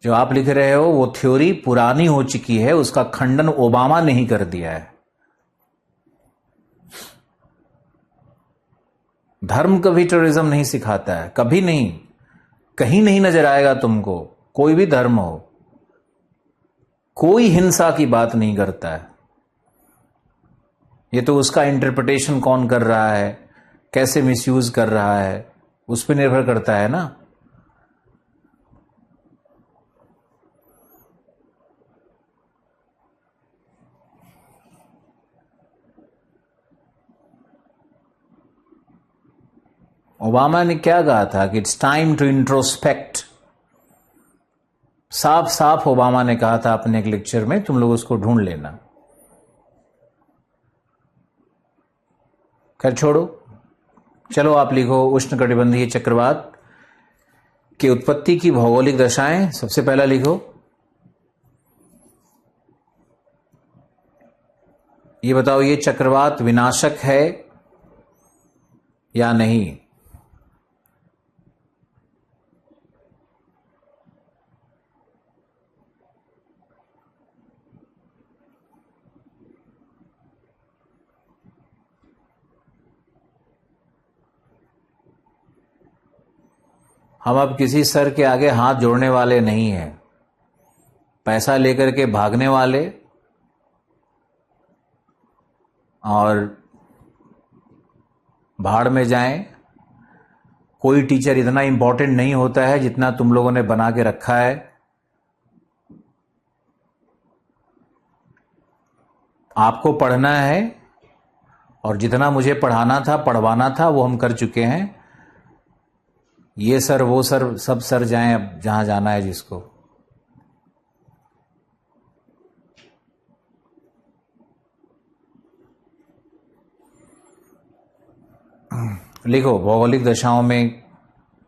जो आप लिख रहे हो वो थ्योरी पुरानी हो चुकी है, उसका खंडन ओबामा ने ही कर दिया है। धर्म कभी टेररिज्म नहीं सिखाता है, कभी नहीं, कहीं नहीं नजर आएगा तुमको। कोई भी धर्म हो, कोई हिंसा की बात नहीं करता है। ये तो उसका इंटरप्रिटेशन कौन कर रहा है, कैसे मिसयूज कर रहा है, उस पर निर्भर करता है ना। ओबामा ने क्या कहा था कि इट्स टाइम टू इंट्रोस्पेक्ट। साफ साफ ओबामा ने कहा था अपने एक लेक्चर में, तुम लोग उसको ढूंढ लेना। खैर छोड़ो, चलो आप लिखो उष्णकटिबंधीय चक्रवात की उत्पत्ति की भौगोलिक दशाएं। सबसे पहला लिखो, ये बताओ ये चक्रवात विनाशक है या नहीं? हम अब किसी सर के आगे हाथ जोड़ने वाले नहीं हैं। पैसा लेकर के भागने वाले और भाड़ में जाएं, कोई टीचर इतना इंपॉर्टेंट नहीं होता है जितना तुम लोगों ने बना के रखा है। आपको पढ़ना है और जितना मुझे पढ़ाना था, पढ़वाना था, वो हम कर चुके हैं। ये सर वो सर सब सर जाएं अब जहां जाना है जिसको। लिखो भौगोलिक दशाओं में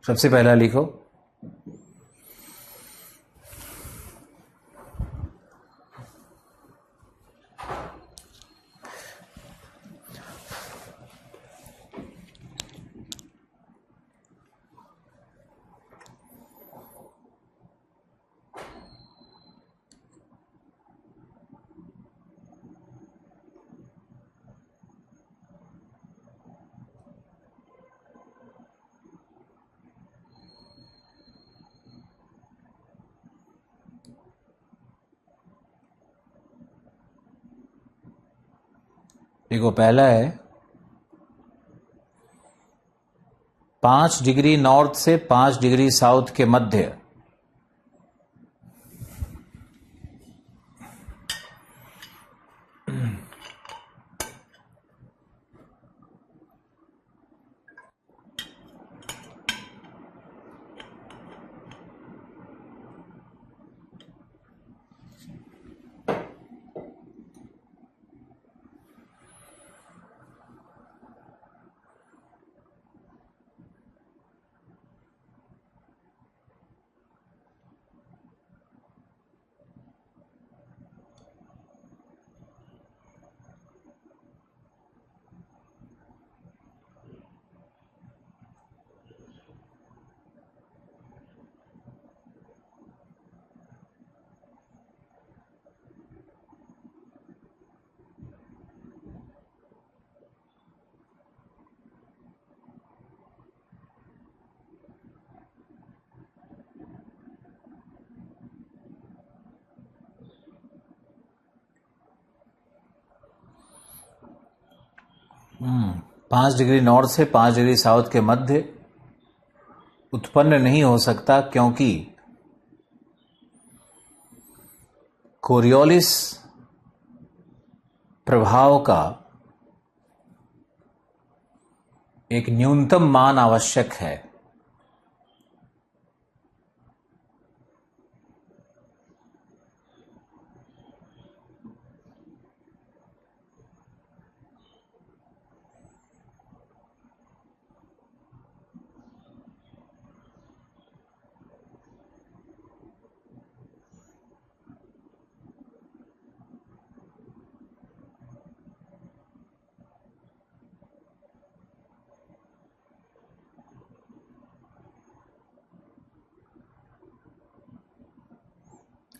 सबसे पहला लिखो देखो पहला है 5 डिग्री नॉर्थ से 5 डिग्री साउथ के मध्य पांच डिग्री नॉर्थ से 5 डिग्री साउथ के मध्य उत्पन्न नहीं हो सकता, क्योंकि कोरियोलिस प्रभाव का एक न्यूनतम मान आवश्यक है।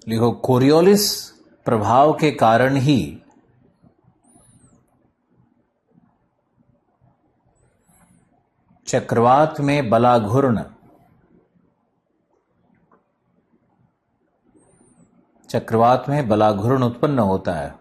लिखो कोरियोलिस प्रभाव के कारण ही चक्रवात में बलाघूर्ण उत्पन्न होता है।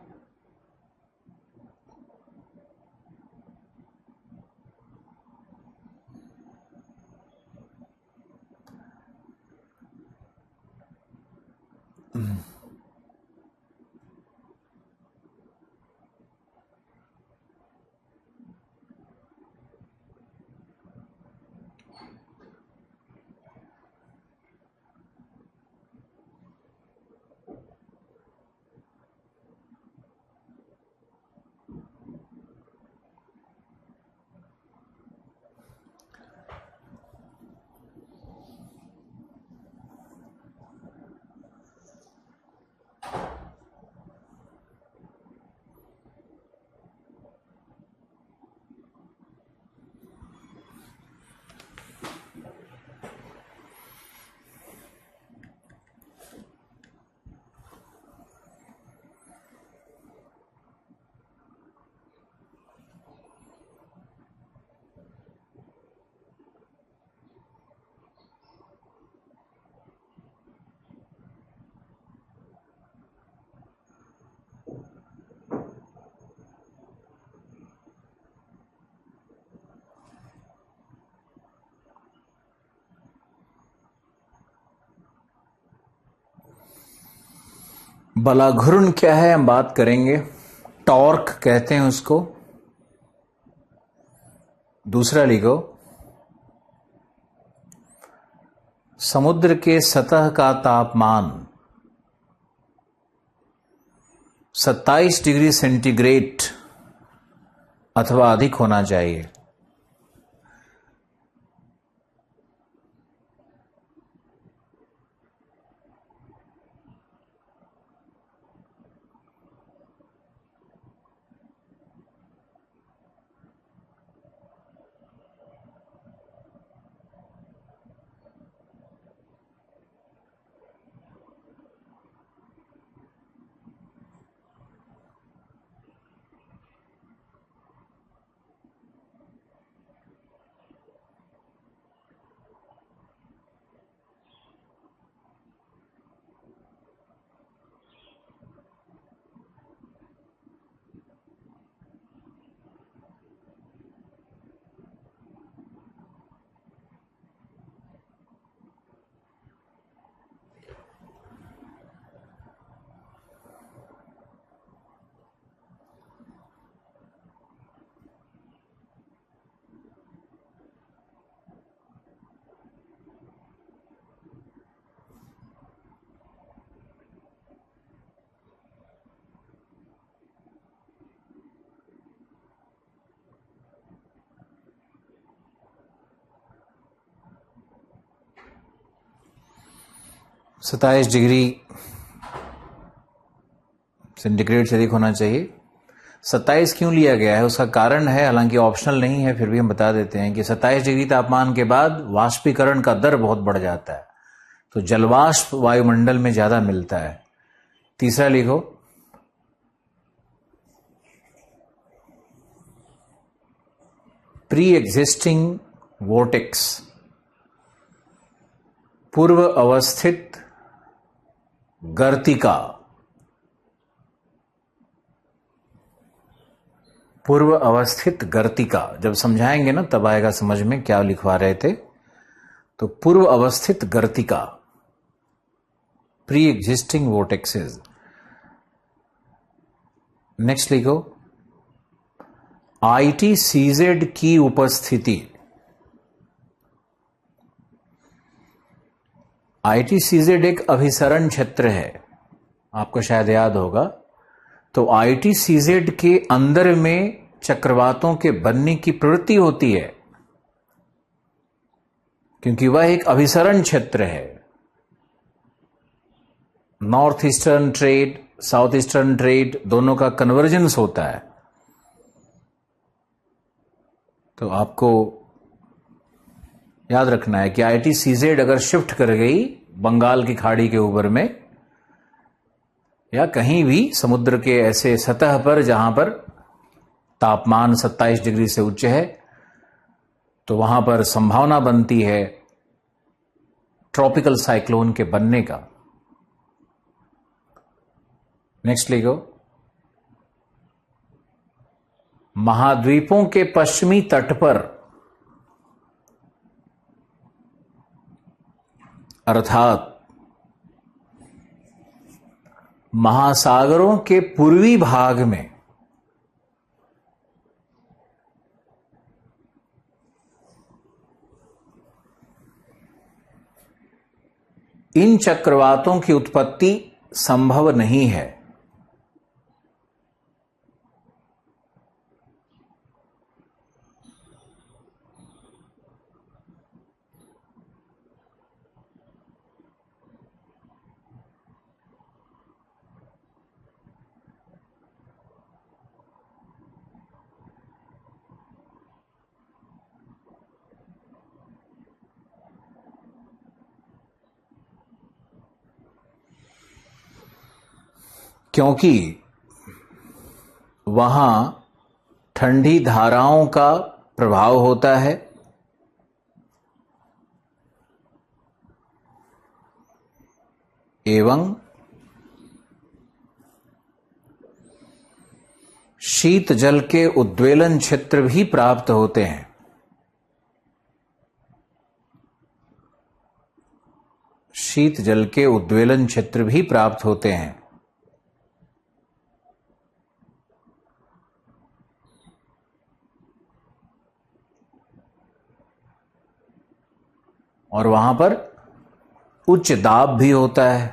बलाघुर्न क्या है हम बात करेंगे। टॉर्क कहते हैं उसको। दूसरा लिखो, समुद्र के सतह का तापमान 27 डिग्री सेंटीग्रेड अथवा अधिक होना चाहिए। सत्ताईस डिग्री सेंटीग्रेड से अधिक होना चाहिए। 27 क्यों लिया गया है उसका कारण है, हालांकि ऑप्शनल नहीं है, फिर भी हम बता देते हैं कि 27 डिग्री तापमान के बाद वाष्पीकरण का दर बहुत बढ़ जाता है, तो जलवाष्प वायुमंडल में ज्यादा मिलता है। तीसरा लिखो, प्री एग्जिस्टिंग वोर्टेक्स, पूर्व अवस्थित गर्तिका। पूर्व अवस्थित गर्तिका जब समझाएंगे ना तब आएगा समझ में क्या लिखवा रहे थे। तो पूर्व अवस्थित गर्तिका, प्री एग्जिस्टिंग वोर्टेक्सेस। नेक्स्ट लिखो, ITCZ की उपस्थिति। ITCZ एक अभिसरण क्षेत्र है, आपको शायद याद होगा। तो ITCZ के अंदर में चक्रवातों के बनने की प्रवृत्ति होती है, क्योंकि वह एक अभिसरण क्षेत्र है। North eastern trade, south eastern trade दोनों का कन्वर्जेंस होता है। तो आपको याद रखना है कि ITCZ अगर शिफ्ट कर गई बंगाल की खाड़ी के ऊपर में या कहीं भी समुद्र के ऐसे सतह पर जहां पर तापमान 27 डिग्री से उच्च है, तो वहां पर संभावना बनती है ट्रॉपिकल साइक्लोन के बनने का। नेक्स्ट लिखो, महाद्वीपों के पश्चिमी तट पर अर्थात महासागरों के पूर्वी भाग में इन चक्रवातों की उत्पत्ति संभव नहीं है। क्योंकि वहां ठंडी धाराओं का प्रभाव होता है एवं शीत जल के उद्वेलन क्षेत्र भी प्राप्त होते हैं। शीत जल के उद्वेलन क्षेत्र भी प्राप्त होते हैं। और वहां पर उच्च दाब भी होता है,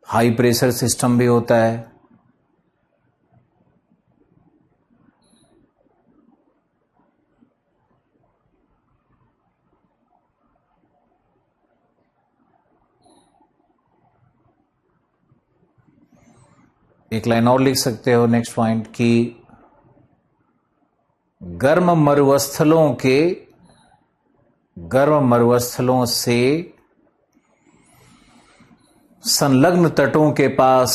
हाई प्रेशर सिस्टम भी होता है। एक लाइन और लिख सकते हो नेक्स्ट पॉइंट कि गर्म मरुस्थलों से संलग्न तटों के पास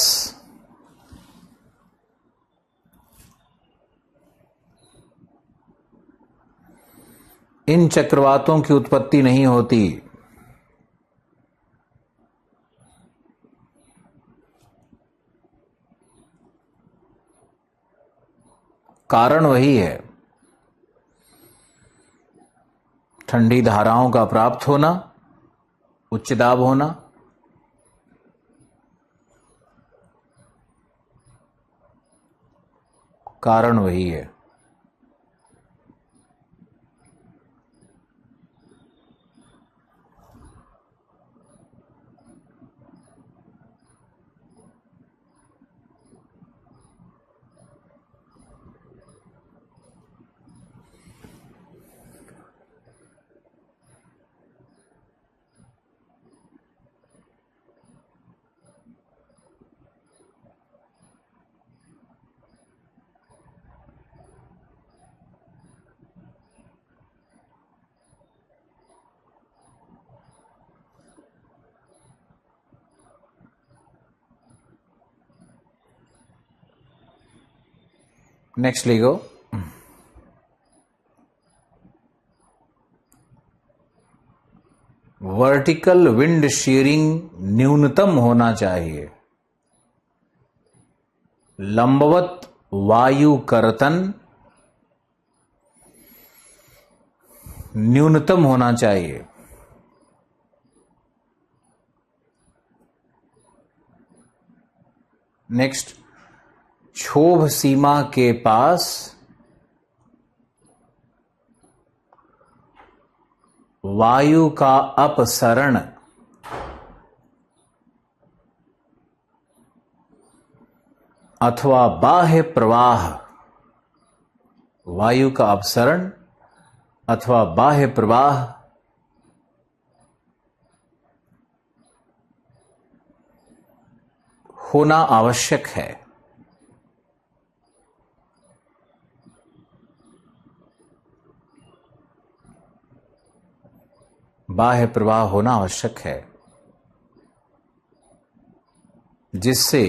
इन चक्रवातों की उत्पत्ति नहीं होती। कारण वही है, ठंडी धाराओं का प्राप्त होना, उच्च दाब होना। कारण वही है। नेक्स्ट लिखो, वर्टिकल विंड शेयरिंग न्यूनतम होना चाहिए। लंबवत वायु कर्तन न्यूनतम होना चाहिए। नेक्स्ट, क्षोभ सीमा के पास वायु का अपसरण अथवा बाह्य प्रवाह, वायु का अपसरण अथवा बाह्य प्रवाह होना आवश्यक है। बाह्य प्रवाह होना आवश्यक है, जिससे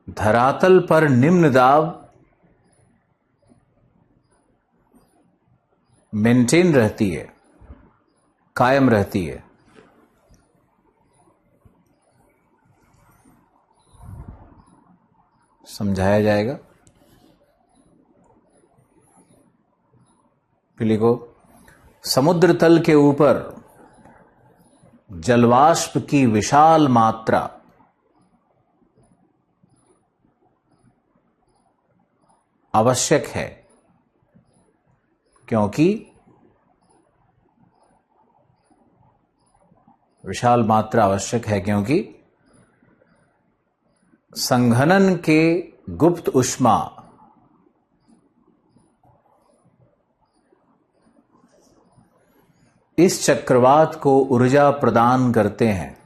धरातल पर निम्न दाब मेंटेन रहती है, कायम रहती है। समझाया जाएगा। फिर लिखो, समुद्र तल के ऊपर जलवाष्प की विशाल मात्रा आवश्यक है, क्योंकि विशाल मात्रा आवश्यक है क्योंकि संघनन के गुप्त ऊष्मा इस चक्रवात को ऊर्जा प्रदान करते हैं।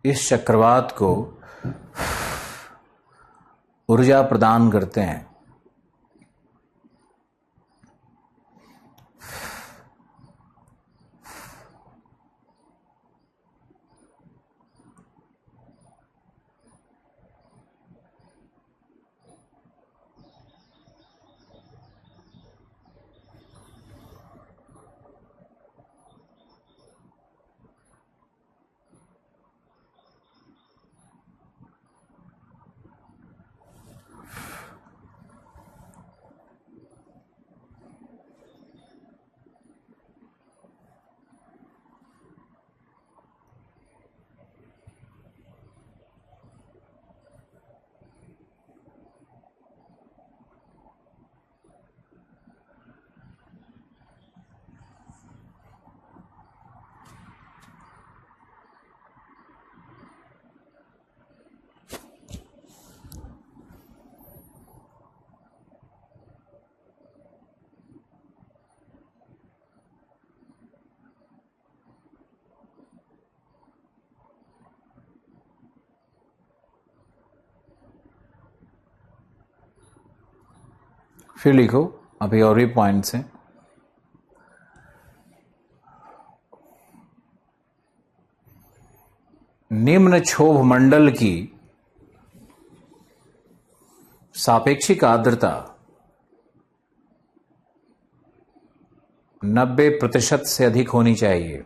इस चक्रवात को ऊर्जा प्रदान करते हैं। फिर लिखो, अभी और भी पॉइंट्स हैं। निम्न क्षोभ मंडल की सापेक्षिक आर्द्रता 90% से अधिक होनी चाहिए।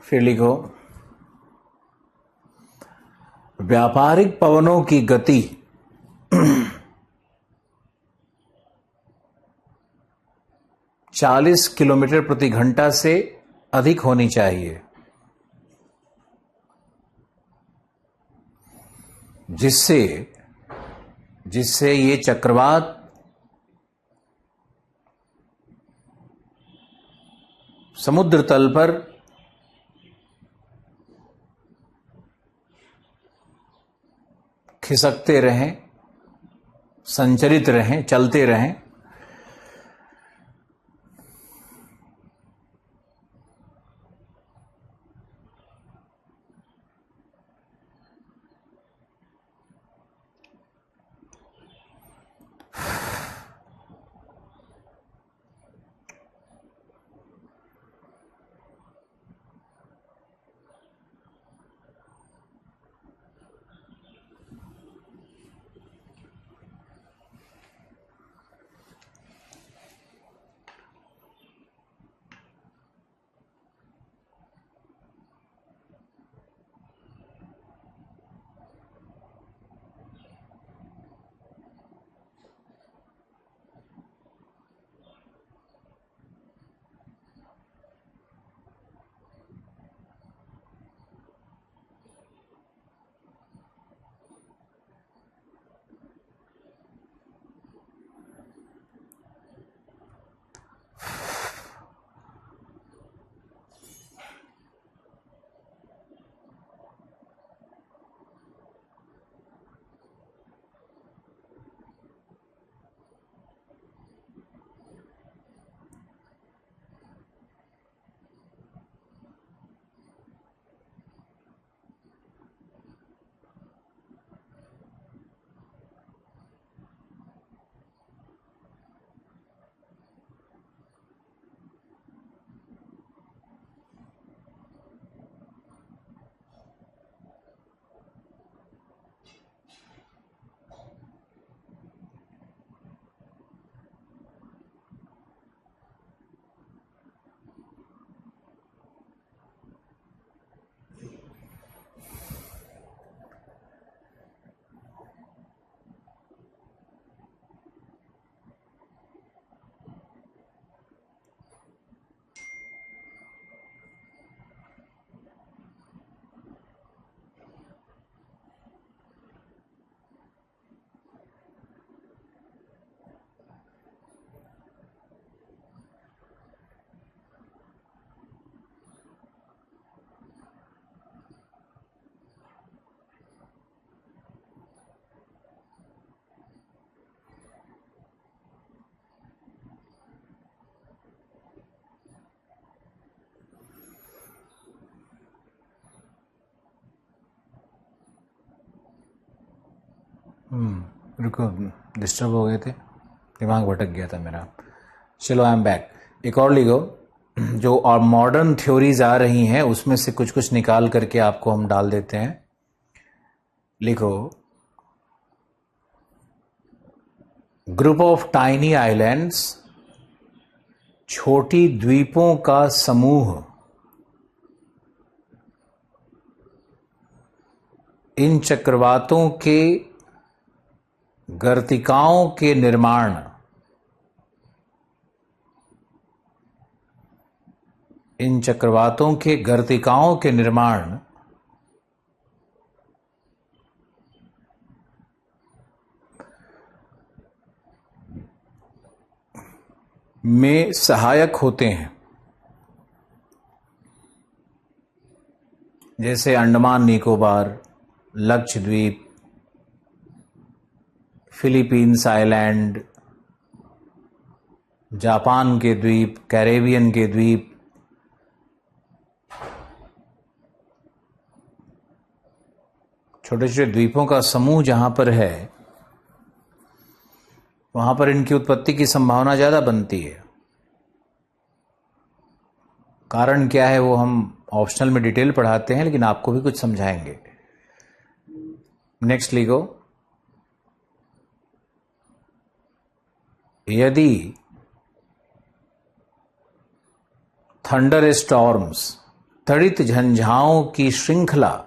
फिर लिखो, व्यापारिक पवनों की गति 40 किलोमीटर प्रति घंटा से अधिक होनी चाहिए, जिससे ये चक्रवात समुद्र तल पर खिसकते रहें, संचरित रहें, चलते रहें। रुको, डिस्टर्ब हो गए थे, दिमाग भटक गया था मेरा। चलो, आई एम बैक। एक और लिखो, जो और मॉडर्न थ्योरीज आ रही हैं उसमें से कुछ कुछ निकाल करके आपको हम डाल देते हैं। लिखो, ग्रुप ऑफ टाइनी आइलैंड्स, छोटी द्वीपों का समूह, इन चक्रवातों के गर्तिकाओं के निर्माण, इन चक्रवातों के गर्तिकाओं के निर्माण में सहायक होते हैं। जैसे Andaman Nicobar, Lakshadweep, Philippines island, Japan के द्वीप, कैरेबियन के द्वीप, छोटे छोटे द्वीपों का समूह जहां पर है वहां पर इनकी उत्पत्ति की संभावना ज्यादा बनती है। कारण क्या है वो हम ऑप्शनल में डिटेल पढ़ाते हैं, लेकिन आपको भी कुछ समझाएंगे। नेक्स्ट लिखो, यदि थंडर स्टॉर्म्स, तड़ित झंझाओं की श्रृंखला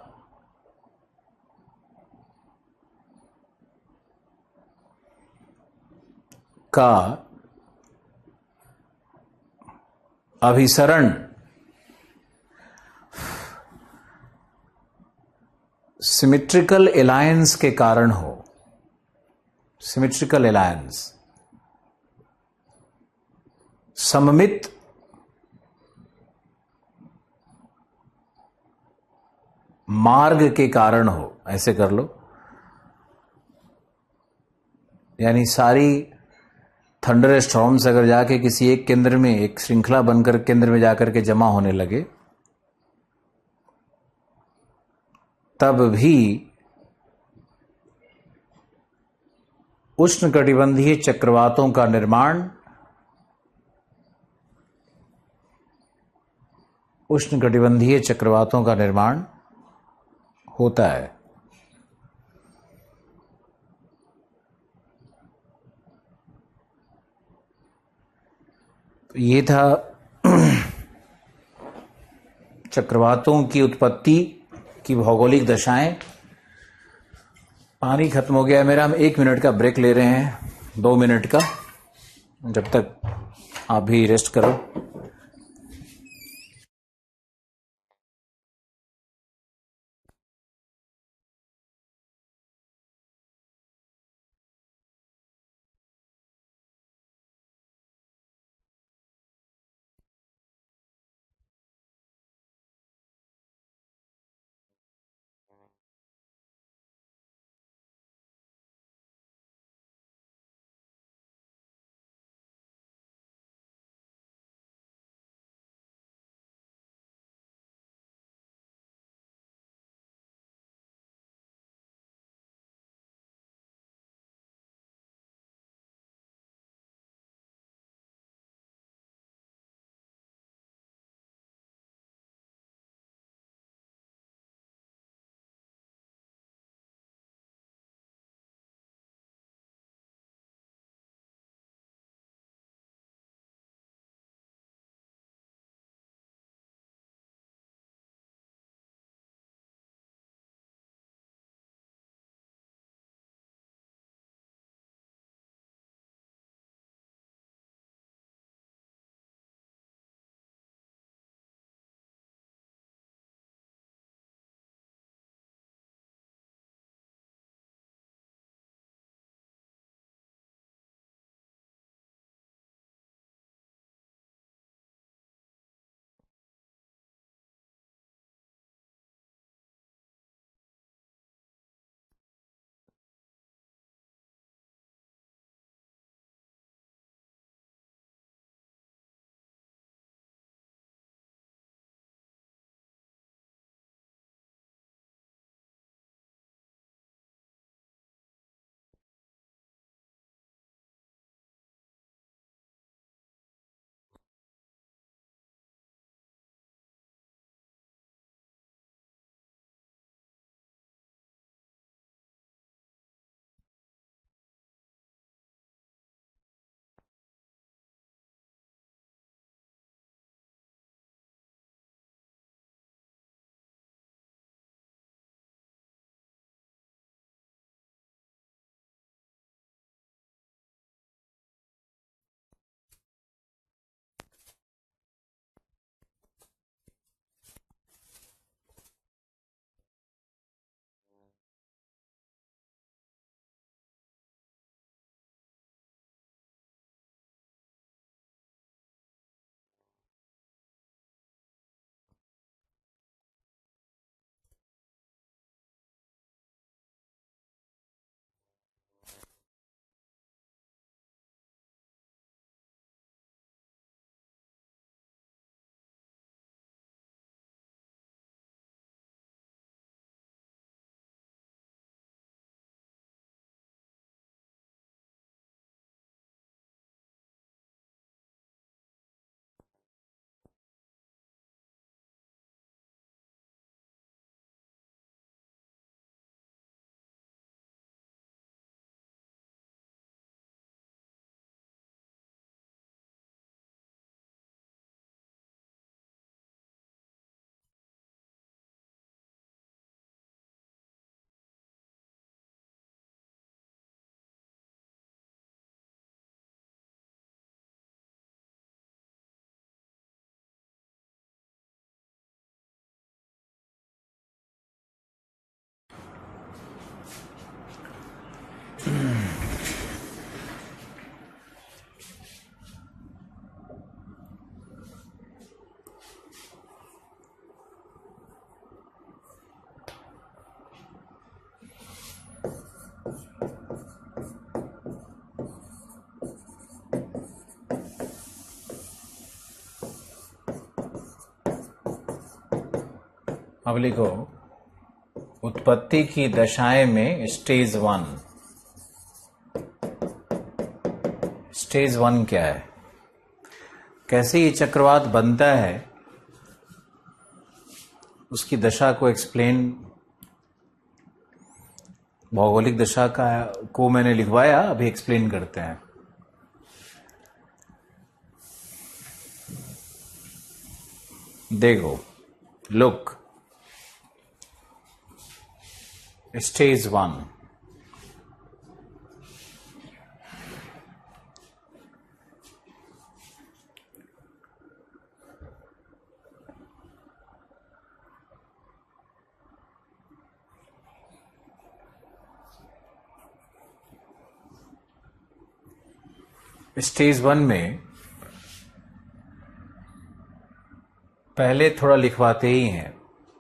का अभिसरण सिमेट्रिकल एलायंस के कारण हो, सिमेट्रिकल एलायंस, सममित मार्ग के कारण हो, ऐसे कर लो। यानी सारी थंडर स्टॉर्म्स अगर जाके किसी एक केंद्र में, एक श्रृंखला बनकर केंद्र में जाकर के जमा होने लगे, तब भी उष्णकटिबंधीय चक्रवातों का निर्माण, उष्णकटिबंधीय चक्रवातों का निर्माण होता है। ये था चक्रवातों की उत्पत्ति की भौगोलिक दशाएं। पानी खत्म हो गया है मेरा, हम 1 मिनट का ब्रेक ले रहे हैं, 2 मिनट का, जब तक आप भी रेस्ट करो। अब लिखो उत्पत्ति की दशाएं में स्टेज 1 क्या है, कैसे ये चक्रवात बनता है, उसकी दशा को एक्सप्लेन, भौगोलिक दशा को मैंने लिखवाया, अभी एक्सप्लेन करते हैं। देखो, लुक, स्टेज 1, स्टेज 1 में पहले थोड़ा लिखवाते ही हैं,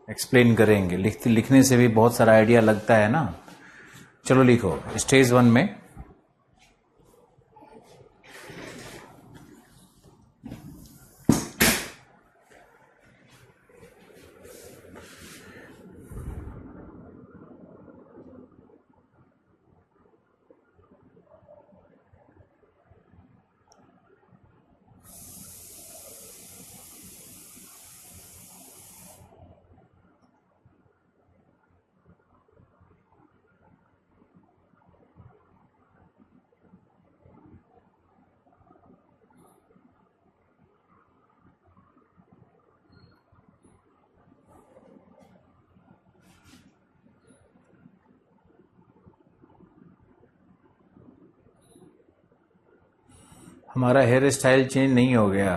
एक्सप्लेन करेंगे, लिखने से भी बहुत सारा आइडिया लगता है ना। चलो लिखो, स्टेज 1 में हमारा हेयर स्टाइल चेंज नहीं हो गया।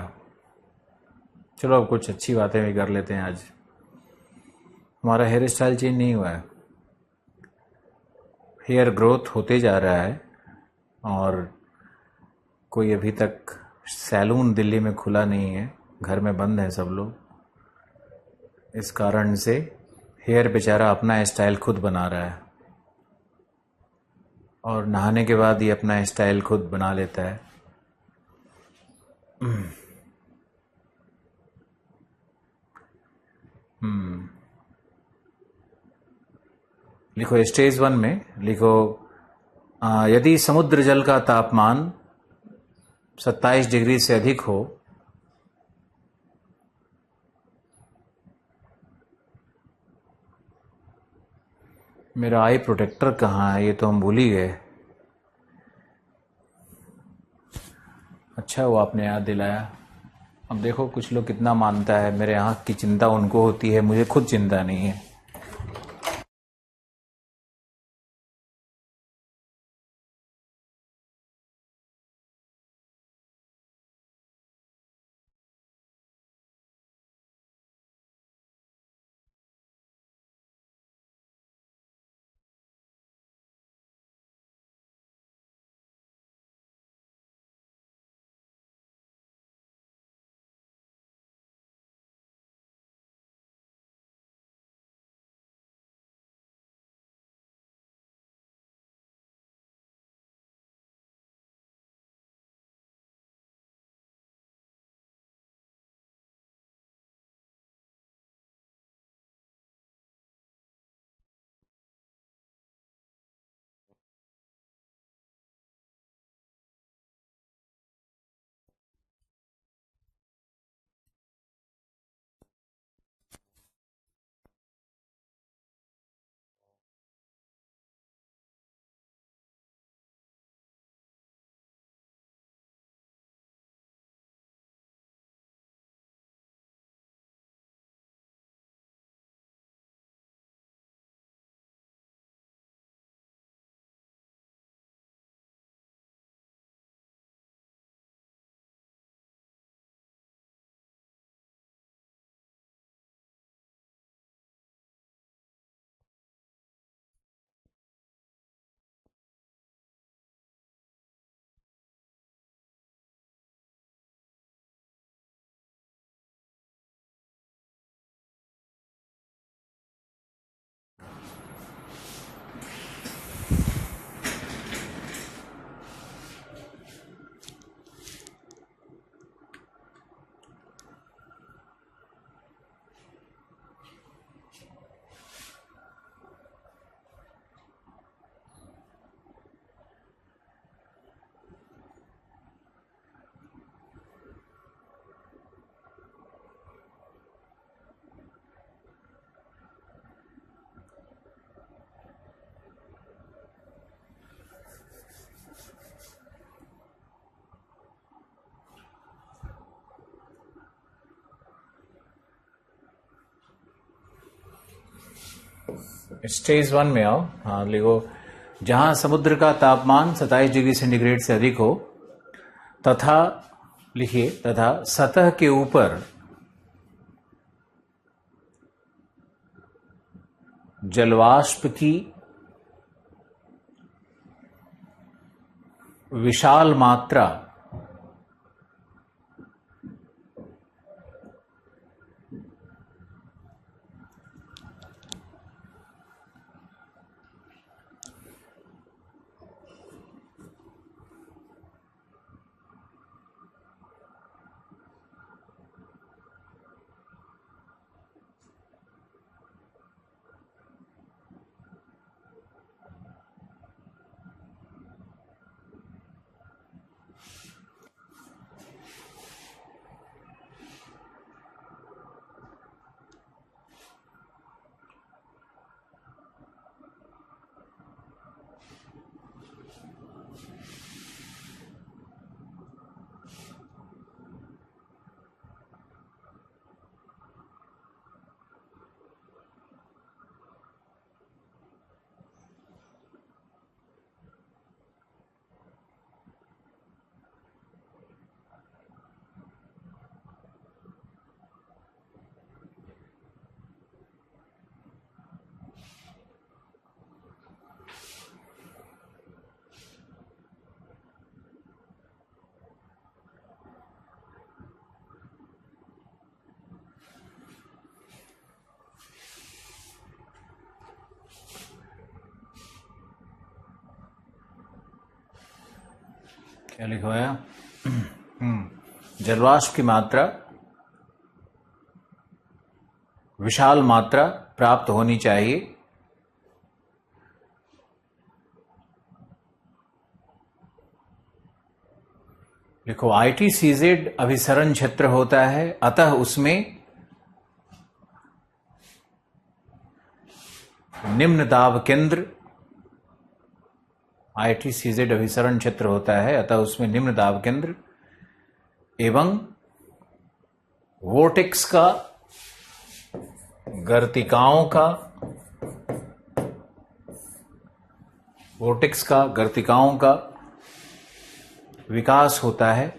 चलो अब कुछ अच्छी बातें भी कर लेते हैं आज। हमारा हेयर स्टाइल चेंज नहीं हुआ है, हेयर ग्रोथ होते जा रहा है, और कोई अभी तक सैलून दिल्ली में खुला नहीं है, घर में बंद है सब लोग। इस कारण से हेयर बेचारा अपना स्टाइल खुद बना रहा है, और नहाने के बाद ही अपना स्टाइल खुद बना लेता है। लिखो स्टेज 1 में, लिखो यदि समुद्र जल का तापमान 27 डिग्री से अधिक हो, मेरा आई प्रोटेक्टर कहाँ है, ये तो हम भूल ही गए। अच्छा वो आपने याद दिलाया। अब देखो कुछ लोग कितना मानता है, मेरे आँख की चिंता उनको होती है, मुझे खुद चिंता नहीं है। स्टेज 1 में आओ। हाँ लिखो, जहां समुद्र का तापमान 27 डिग्री सेंटीग्रेड से अधिक हो तथा, लिखिए, तथा सतह के ऊपर जलवाष्प की विशाल मात्रा क्या लिखवाया? जलवाष्प की मात्रा, विशाल मात्रा प्राप्त होनी चाहिए लिखो, ITCZ अभिसरण क्षेत्र होता है, अतः उसमें निम्न दाब केंद्र, ITCZ अभिसरण क्षेत्र होता है, अतः उसमें निम्न दाब केंद्र एवं वोर्टेक्स का, गर्तिकाओं का विकास होता है।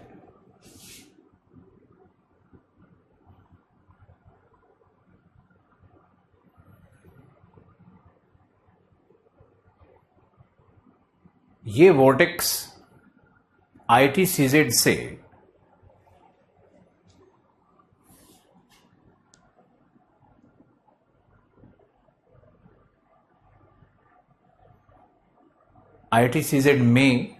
ये वोर्टेक्स ITCZ से ITCZ में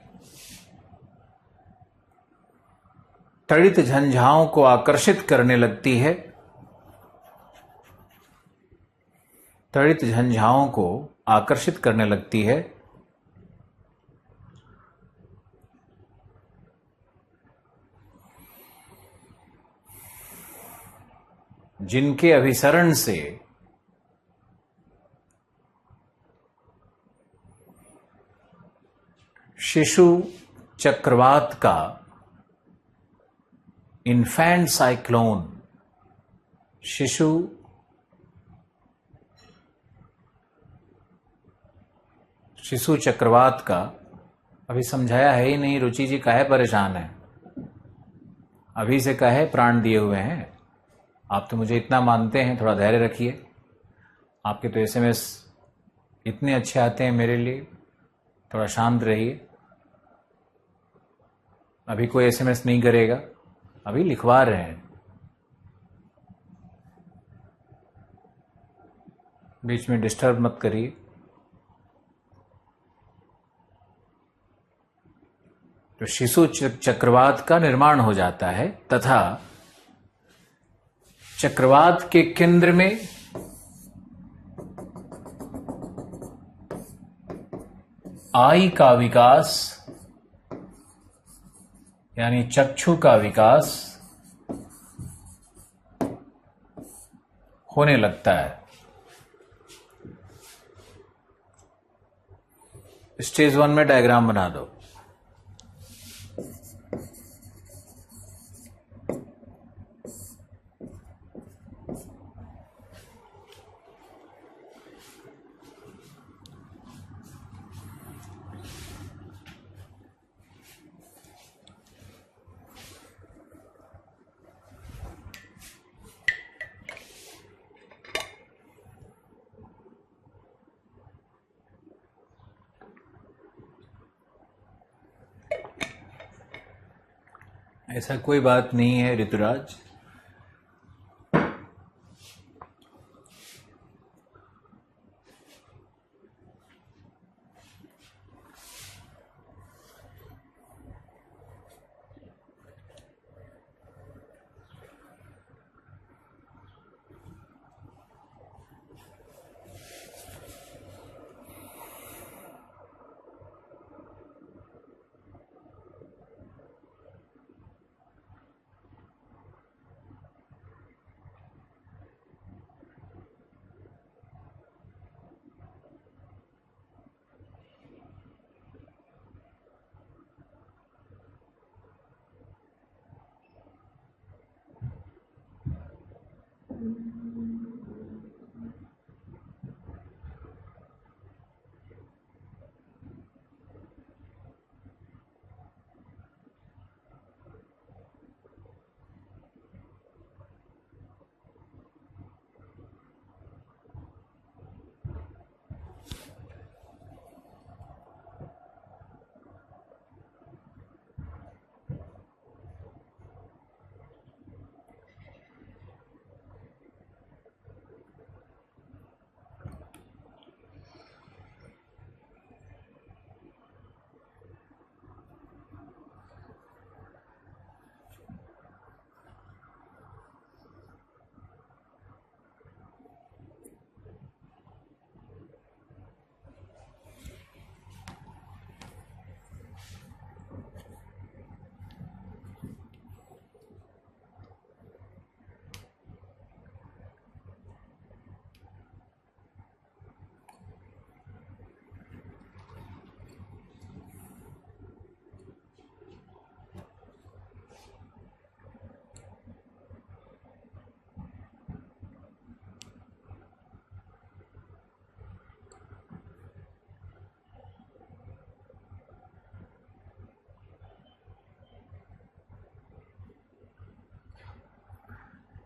तड़ित झंझाओं को आकर्षित करने लगती है, तड़ित झंझाओं को आकर्षित करने लगती है, जिनके अभिसरण से शिशु चक्रवात का, इन्फेंट साइक्लोन, शिशु चक्रवात का, अभी समझाया है ही नहीं, रुचि जी काहे परेशान है? अभी से काहे प्राण दिए हुए हैं? आप तो मुझे इतना मानते हैं, थोड़ा धैर्य रखिए। आपके तो SMS इतने अच्छे आते हैं मेरे लिए, थोड़ा शांत रहिए। अभी कोई SMS नहीं करेगा, अभी लिखवा रहे हैं, बीच में डिस्टर्ब मत करिए। तो शिशु चक्रवात का निर्माण हो जाता है तथा चक्रवात के केंद्र में आई का विकास, यानी चक्षु का विकास होने लगता है। स्टेज 1 में डायग्राम बना दो। ऐसा कोई बात नहीं है ऋतुराज।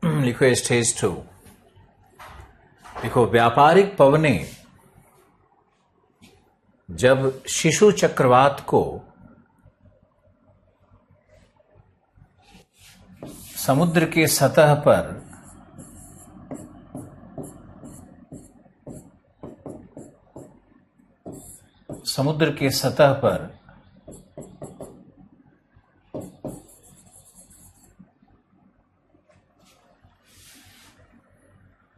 लिखो स्टेज 2। देखो, व्यापारिक पवने जब शिशु चक्रवात को समुद्र के सतह पर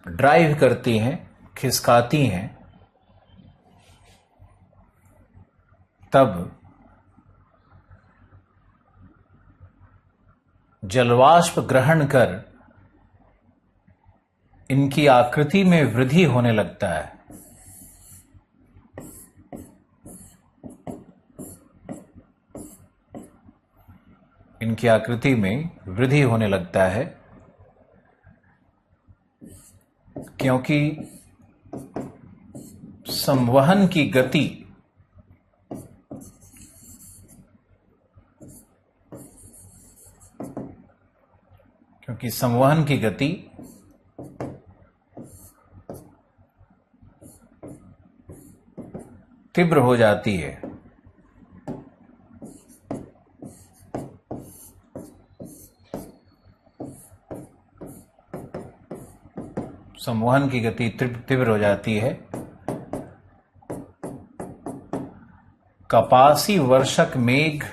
ड्राइव करती हैं, खिसकाती हैं, तब जलवाष्प ग्रहण कर इनकी आकृति में वृद्धि होने लगता है। इनकी आकृति में वृद्धि होने लगता है क्योंकि संवहन की गति तीव्र हो जाती है। संवहन की गति तीव्र हो जाती है। कपासी वर्षक मेघ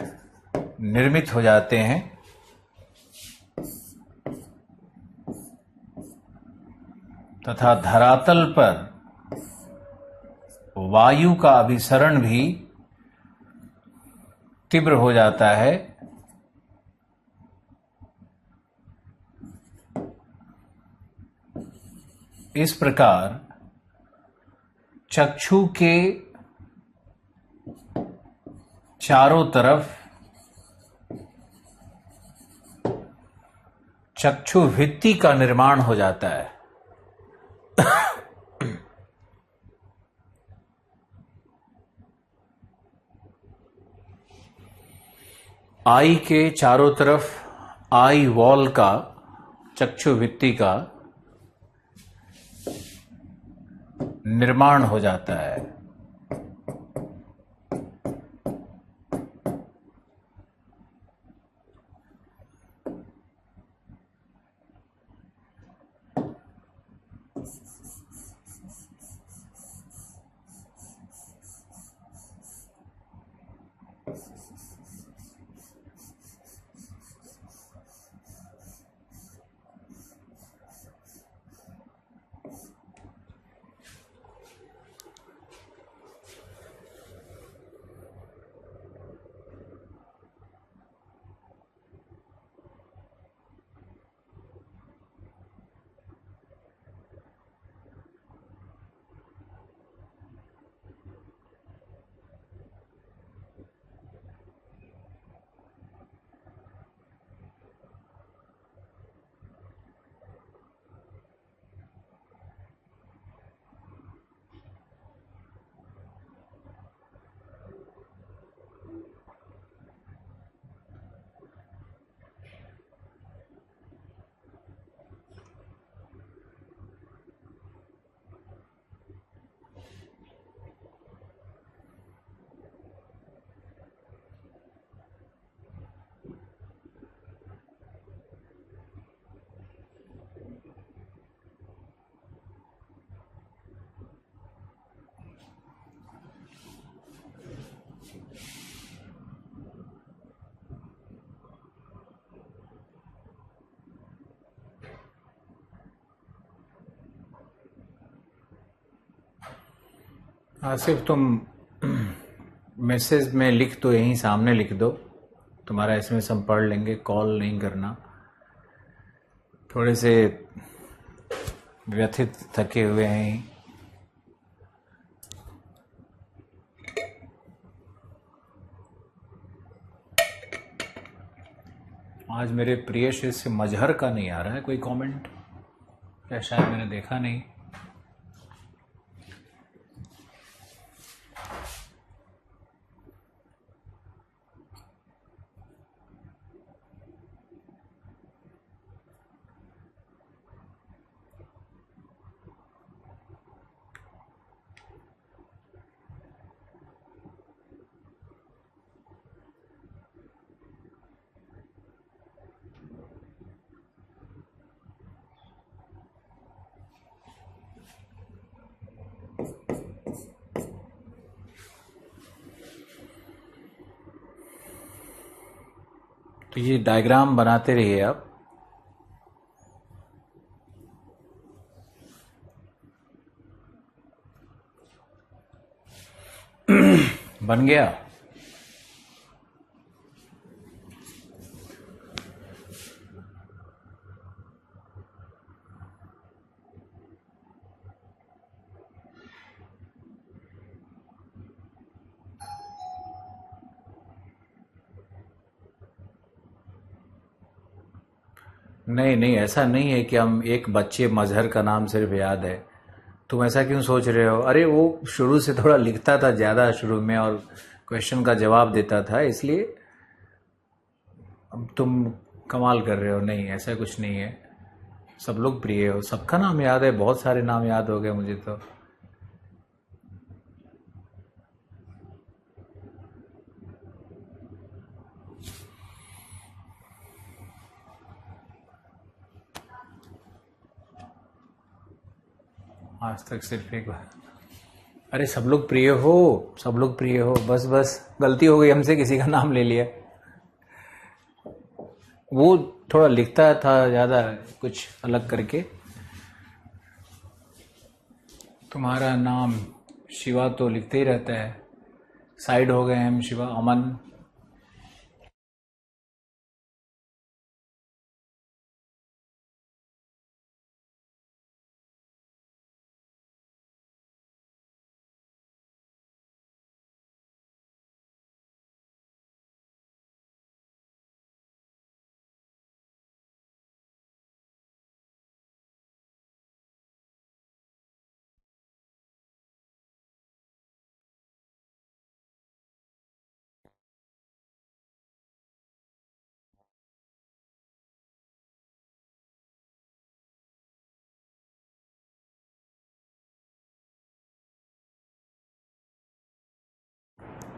निर्मित हो जाते हैं तथा धरातल पर वायु का अभिसरण भी तीव्र हो जाता है। इस प्रकार चक्षु के चारों तरफ चक्षु भित्ति का निर्माण हो जाता है। आई के चारों तरफ आई वॉल का, चक्षु भित्ति का निर्माण हो जाता है। आसिफ, तुम मैसेज में लिख दो, यहीं सामने लिख दो, तुम्हारा एसएमएस हम पढ़ लेंगे, कॉल नहीं करना। थोड़े से व्यथित थके हुए हैं। आज मेरे प्रिय शिष्य मजहर का नहीं आ रहा है कोई कमेंट, क्या शायद मैंने देखा नहीं। तो ये डायग्राम बनाते रहिए आप। बन गया? नहीं नहीं, ऐसा नहीं है कि हम एक बच्चे मजहर का नाम सिर्फ याद है। तुम ऐसा क्यों सोच रहे हो? अरे वो शुरू से थोड़ा लिखता था ज़्यादा शुरू में और क्वेश्चन का जवाब देता था, इसलिए अब तुम कमाल कर रहे हो। नहीं, ऐसा कुछ नहीं है। सब लोग प्रिय हो, सबका नाम याद है, बहुत सारे नाम याद हो गए मुझे तो। आज तक सिर्फ एक बार। अरे सब लोग प्रिय हो, सब लोग प्रिय हो, बस बस गलती हो गई हमसे, किसी का नाम ले लिया। वो थोड़ा लिखता था ज़्यादा कुछ अलग करके। तुम्हारा नाम शिवा तो लिखते ही रहता है। साइड हो गए हम शिवा। अमन,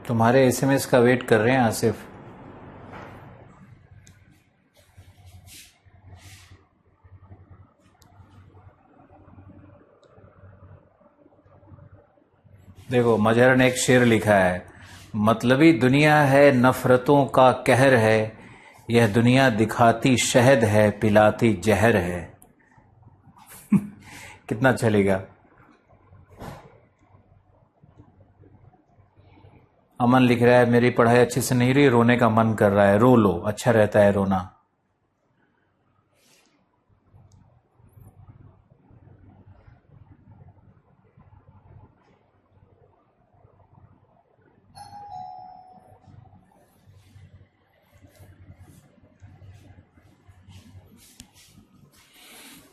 तुम्हारे एसएमएस का वेट कर रहे हैं आसिफ। देखो, मजहर ने एक शेर लिखा है, मतलबी दुनिया है नफरतों का कहर है, यह दुनिया दिखाती शहद है पिलाती जहर है। कितना चलेगा? अमन लिख रहा है, मेरी पढ़ाई अच्छे से नहीं रही, रोने का मन कर रहा है। रो लो, अच्छा रहता है रोना।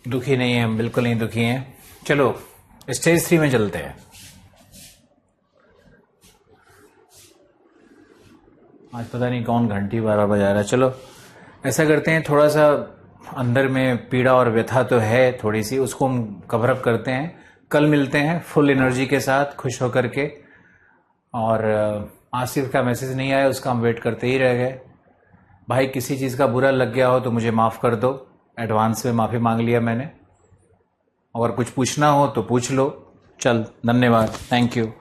दुखी नहीं है हम, बिल्कुल नहीं दुखी हैं। चलो स्टेज 3 में चलते हैं। आज पता नहीं कौन घंटी 12 बजा रहा है। चलो ऐसा करते हैं, थोड़ा सा अंदर में पीड़ा और व्यथा तो है थोड़ी सी, उसको हम कवर अप करते हैं। कल मिलते हैं फुल एनर्जी के साथ, खुश होकर के। और आसिफ का मैसेज नहीं आया, उसका हम वेट करते ही रह गए। भाई किसी चीज़ का बुरा लग गया हो तो मुझे माफ़ कर दो, एडवांस में माफ़ी मांग लिया मैंने। और कुछ पूछना हो तो पूछ लो। चल, धन्यवाद, थैंक यू।